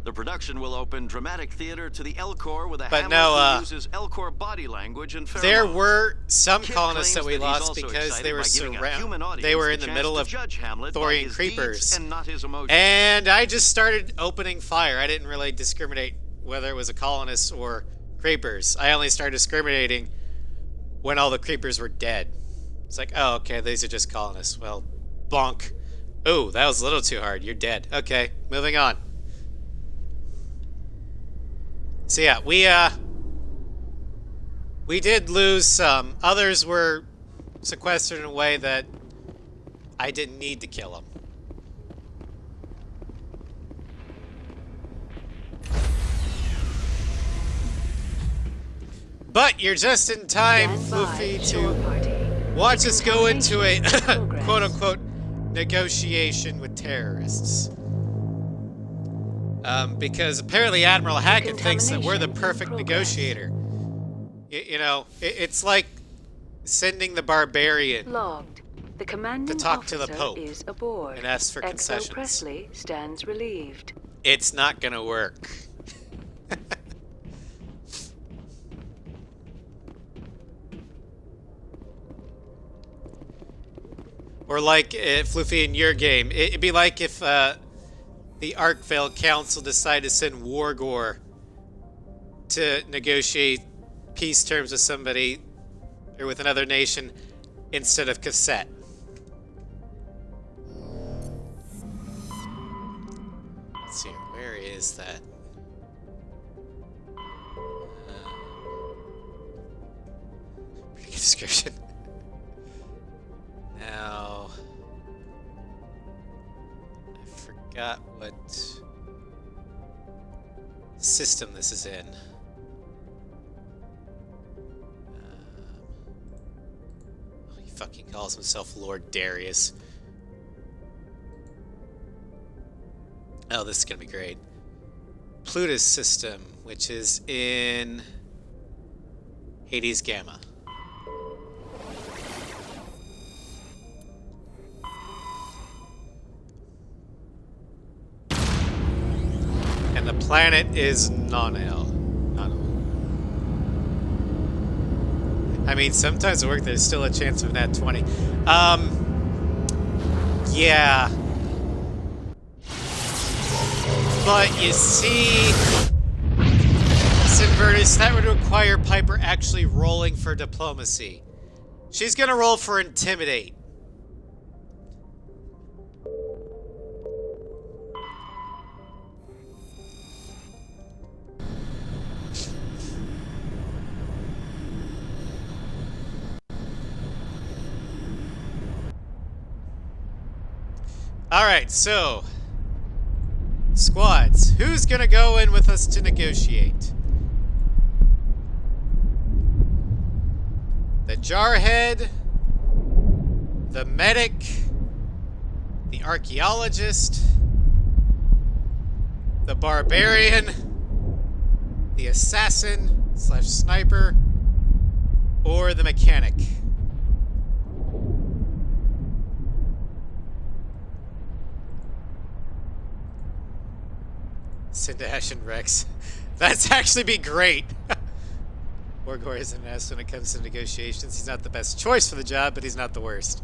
The production will open dramatic theater to the Elcor with a But Hamlet no, who uses Elcor body language and pheromones. There were some Kit colonists that claims we he's lost also because excited they were by giving a human audience They were in the chance middle to of judge Hamlet by Thorian his creepers, deeds and not his emotions. and I just started opening fire. I didn't really discriminate whether it was a colonist or creepers. I only started discriminating when all the creepers were dead. It's like, oh, okay, these are just colonists. Well, bonk. Ooh, that was a little too hard. You're dead. Okay, moving on. So yeah, we did lose some. Others were sequestered in a way that I didn't need to kill them. But you're just in time, Floofy, to watch us go into a quote-unquote negotiation with terrorists. Because apparently Admiral Hackett thinks that we're the perfect negotiator. You know, it's like sending the barbarian Logged. The commanding to talk to the officer Pope is aboard. and ask for Exo concessions. Presley stands relieved. It's not gonna work. Or like Floofy in your game, it'd be like if the Arkvale Council decided to send Wargore to negotiate peace terms with somebody or with another nation instead of cassette. Let's see, where is that? Pretty good description. Now, I forgot what system this is in. He fucking calls himself Lord Darius. Oh, this is gonna be great. Plutus system, which is in Hades Gamma. And the planet is non-L. I mean, sometimes at work there's still a chance of nat 20. Yeah. But you see, Synvertus, that would require Piper actually rolling for diplomacy. She's gonna roll for intimidate. Alright, so squads, who's gonna go in with us to negotiate? The Jarhead, the medic, the archaeologist, the barbarian, the assassin / sniper, or the mechanic. Sindash and Rex. That's actually be great. Borgor is an ass when it comes to negotiations. He's not the best choice for the job, but he's not the worst.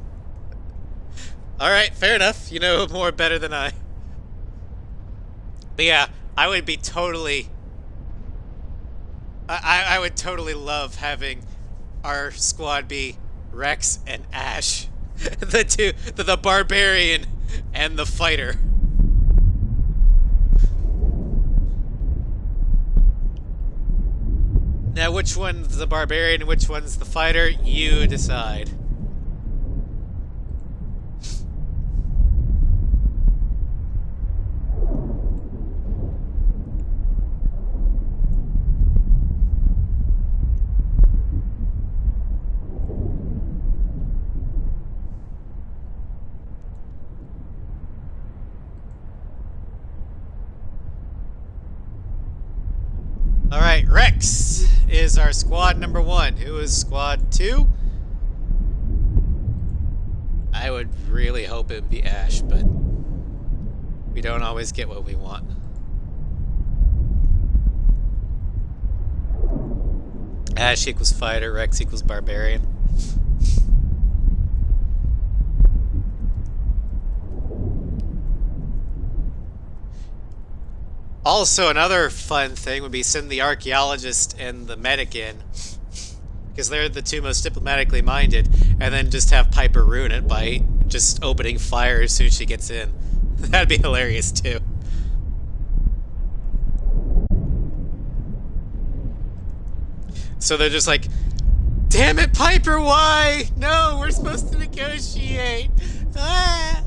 Alright, fair enough. You know more better than I. But yeah, I would be totally... I would totally love having our squad be Rex and Ash. the barbarian and the fighter. Now, which one's the barbarian and which one's the fighter? You decide. Alright, Rex is our squad number 1. Who is squad 2? I would really hope it would be Ash, but we don't always get what we want. Ash equals fighter, Rex equals barbarian. Also, another fun thing would be send the archaeologist and the medic in, because they're the two most diplomatically minded, and then just have Piper ruin it by just opening fire as soon as she gets in. That'd be hilarious too. So they're just like, damn it, Piper, why? No, we're supposed to negotiate. Ah.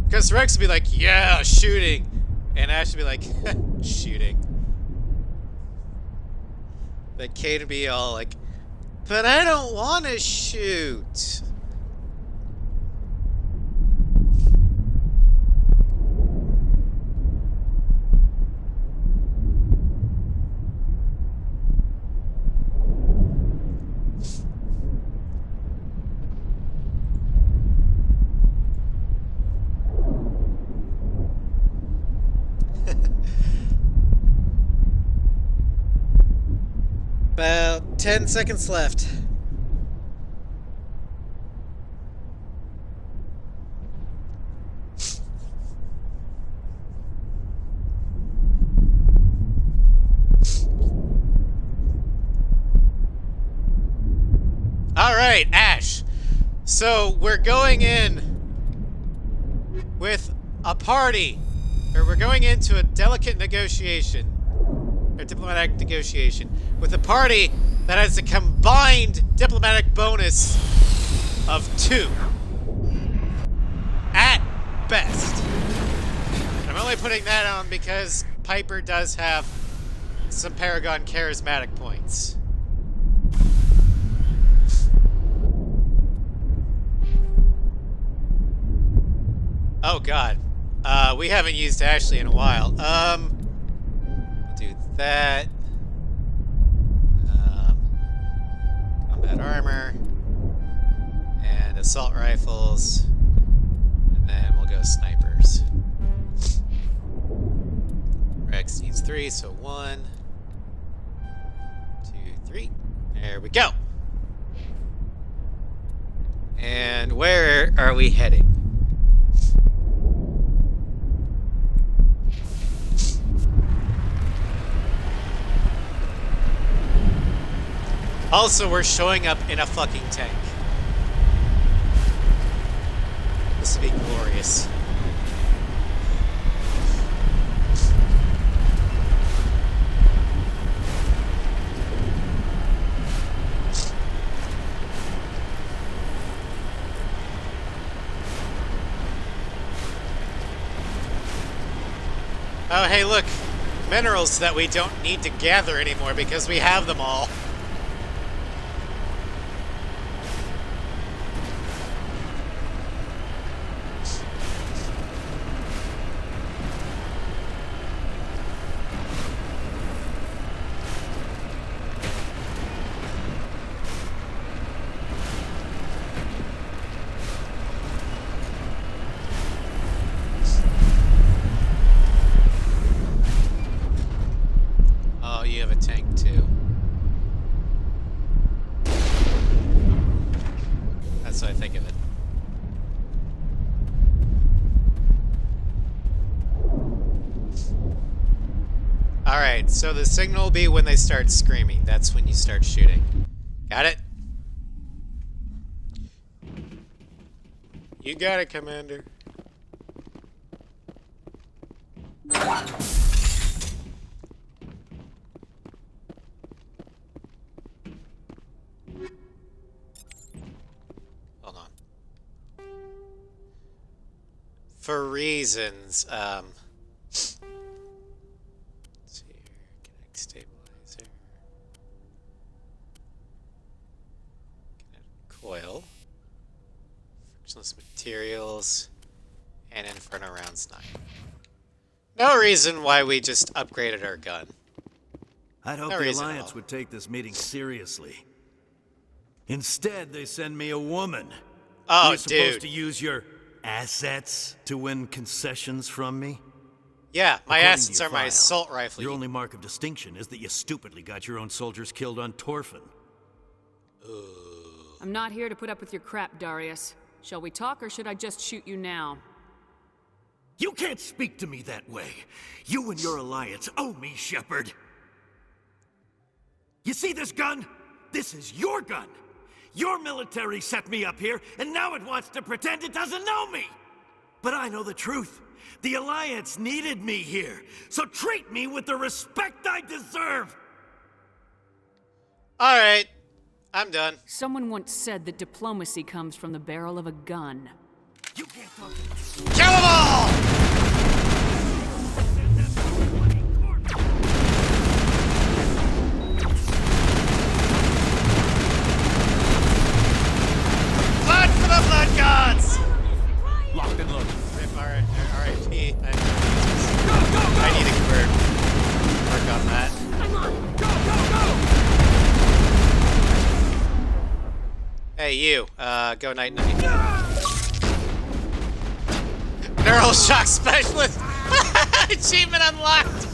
Because Rex would be like, yeah, shooting. And Ash would be like, shooting. But Kate would be all like, but I don't want to shoot. About 10 seconds left. Alright, Ash. So, we're going in with a party. Or we're going into a delicate negotiation. Or diplomatic negotiation. With a party that has a combined diplomatic bonus of 2. At best. I'm only putting that on because Piper does have some Paragon charismatic points. Oh god. We haven't used Ashley in a while. We'll do that. Combat armor. And assault rifles. And then we'll go snipers. Rex needs 3, so 1, 2, 3. There we go. And where are we heading? Also, we're showing up in a fucking tank. This would be glorious. Oh, hey, look. Minerals that we don't need to gather anymore because we have them all. You have a tank too. That's what I think of it. Alright, so the signal will be when they start screaming. That's when you start shooting. Got it? You got it, Commander. For reasons, let's see here, connect stabilizer, connect coil, frictionless materials, and Inferno rounds 9. No reason why we just upgraded our gun. I'd hope the Alliance would take this meeting seriously. Instead, they send me a woman. Oh, You're supposed to use your assets to win concessions from me? Yeah, my According assets to your are my file, assault rifle. Your only mark of distinction is that you stupidly got your own soldiers killed on Torfin. I'm not here to put up with your crap, Darius. Shall we talk, or should I just shoot you now? You can't speak to me that way. You and your Alliance owe me, Shepard. You see this gun? This is your gun. Your military set me up here, and now it wants to pretend it doesn't know me! But I know the truth. The Alliance needed me here, so treat me with the respect I deserve! Alright, I'm done. Someone once said that diplomacy comes from the barrel of a gun. You can't talk. Kill them all! Blood for the blood gods! Locked and loaded. R.I.P. I need to work on that. Come on, go! Hey, you. Go night-night. Neural shock specialist! Achievement unlocked!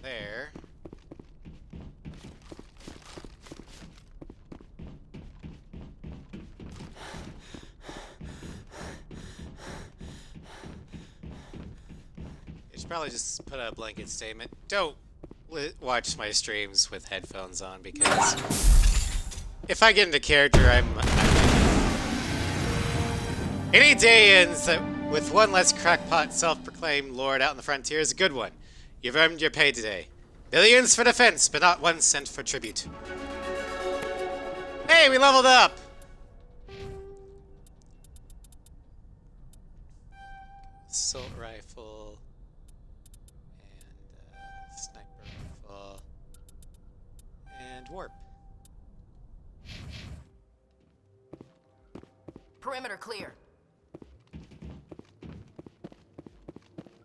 there. You should probably just put a blanket statement. Don't watch my streams with headphones on, because if I get into character, I'm any day ends with one less crackpot self-proclaimed lord out in the frontier is a good one. You've earned your pay today. Billions for defense, but not 1 cent for tribute. Hey, we leveled up! Assault rifle. And sniper rifle. And warp. Perimeter clear.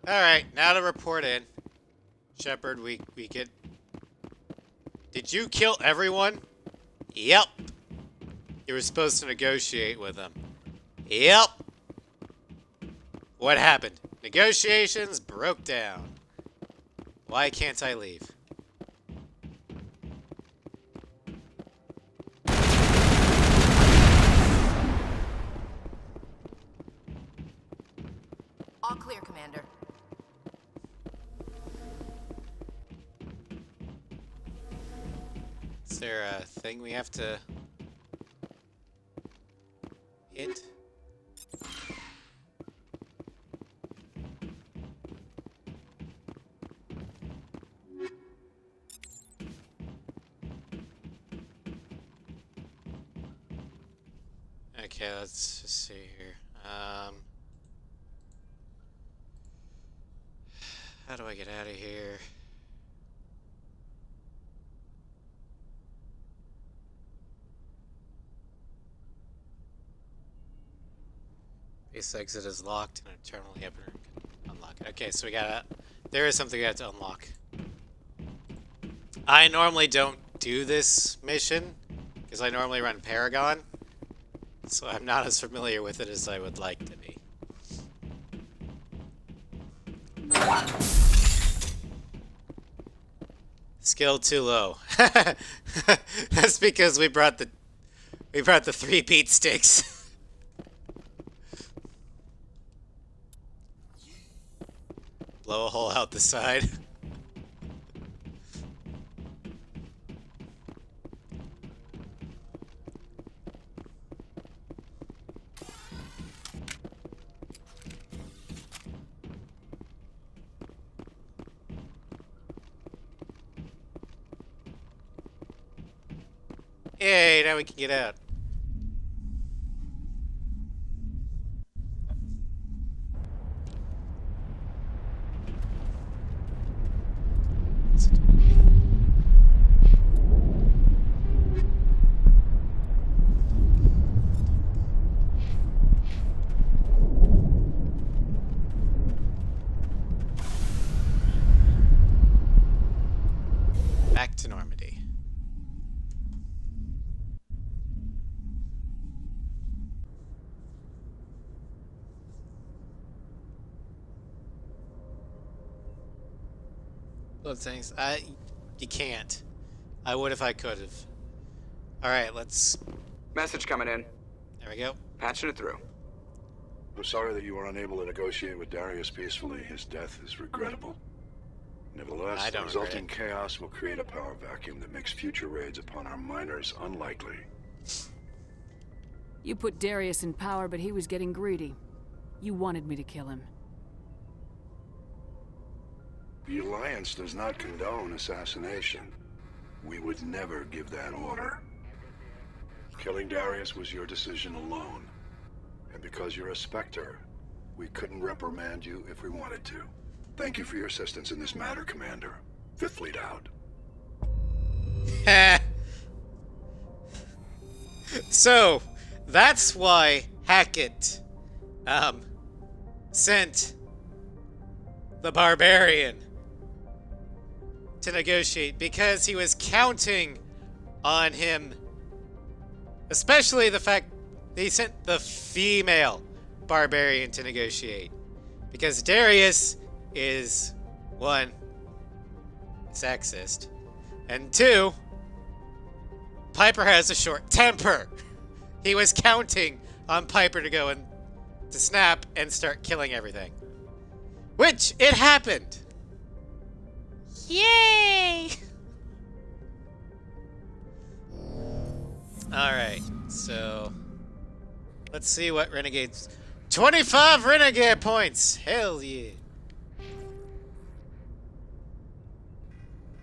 Alright, now to report in. Shepard, we get... Did you kill everyone? Yep. You were supposed to negotiate with them. Yep. What happened? Negotiations broke down. Why can't I leave? All clear, Commander. Is there a thing we have to hit? Okay, let's just see here. How do I get out of here? Base exit is locked and a terminal can unlock it. Okay, so we gotta... There is something we have to unlock. I normally don't do this mission, because I normally run Paragon. So I'm not as familiar with it as I would like to be. Skill too low. That's because we brought the 3-beat sticks. Blow a hole out the side. Yay, now we can get out. Back to Normandy. Load things. You can't. I would if I could have. Alright, let's... Message coming in. There we go. Patching it through. I'm sorry that you were unable to negotiate with Darius peacefully. His death is regrettable. Nevertheless, the resulting chaos will create a power vacuum that makes future raids upon our miners unlikely. You put Darius in power, but he was getting greedy. You wanted me to kill him. The Alliance does not condone assassination. We would never give that order. Killing Darius was your decision alone. And because you're a Spectre, we couldn't reprimand you if we wanted to. Thank you for your assistance in this matter, Commander. Fifth Fleet out. So, that's why Hackett sent the Barbarian to negotiate, because he was counting on him. Especially the fact that he sent the female Barbarian to negotiate. Because Darius is, one, sexist. And 2, Piper has a short temper. He was counting on Piper to go and to snap and start killing everything. Which, it happened. Yay! Alright, so let's see what Renegades... 25 Renegade points! Hell yeah!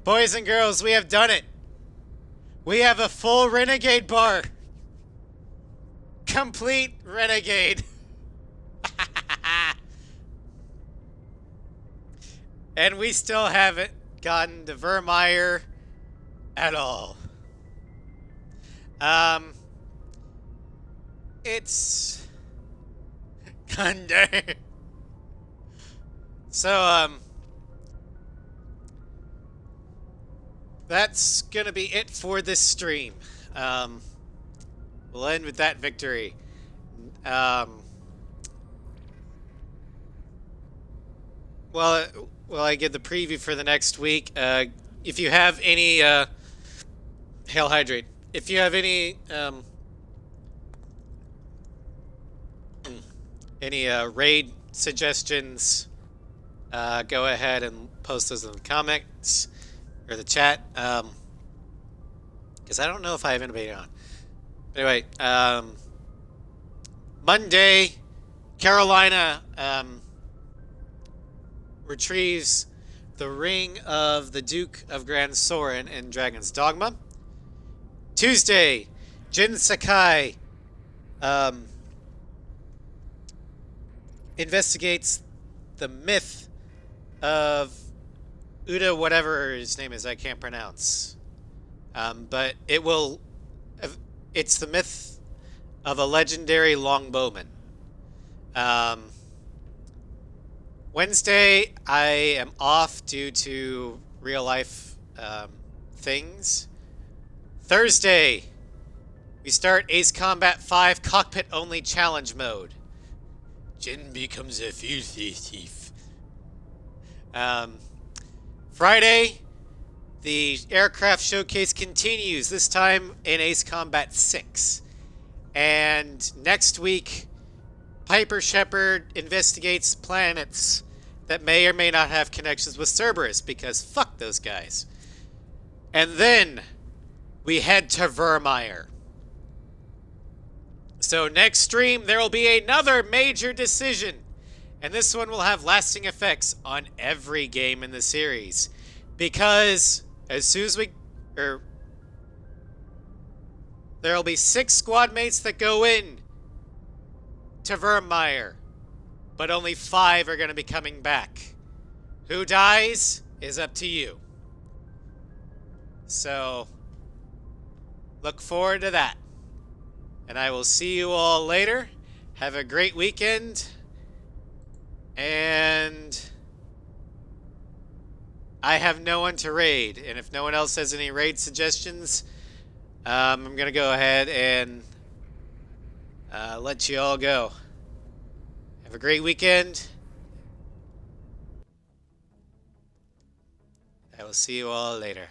Boys and girls, we have done it! We have a full Renegade bar! Complete Renegade! And we still haven't gotten to Vermeer at all. It's kinda. So, that's gonna be it for this stream. We'll end with that victory. Well, I give the preview for the next week. If you have any, Hail Hydrate. If you have any raid suggestions, go ahead and post those in the comments or the chat. Because I don't know if I have anybody on. Anyway, Monday, Carolina retrieves the ring of the Duke of Grand Soren in Dragon's Dogma. Tuesday, Jin Sakai investigates the myth of Uda, whatever his name is, I can't pronounce. But it's the myth of a legendary longbowman. Wednesday, I am off due to real life things. Thursday, we start Ace Combat 5 Cockpit Only Challenge Mode. Jin becomes a filthy thief. Friday, the aircraft showcase continues, this time in Ace Combat 6. And next week, Piper Shepard investigates planets that may or may not have connections with Cerberus, because fuck those guys. And then we head to Vermeer. So next stream, there will be another major decision. And this one will have lasting effects on every game in the series. Because as soon as there will be 6 squad mates that go in to Vermeer, but only 5 are going to be coming back. Who dies is up to you. So, look forward to that. And I will see you all later. Have a great weekend. And I have no one to raid. And if no one else has any raid suggestions, I'm going to go ahead and let you all go. Have a great weekend. I will see you all later.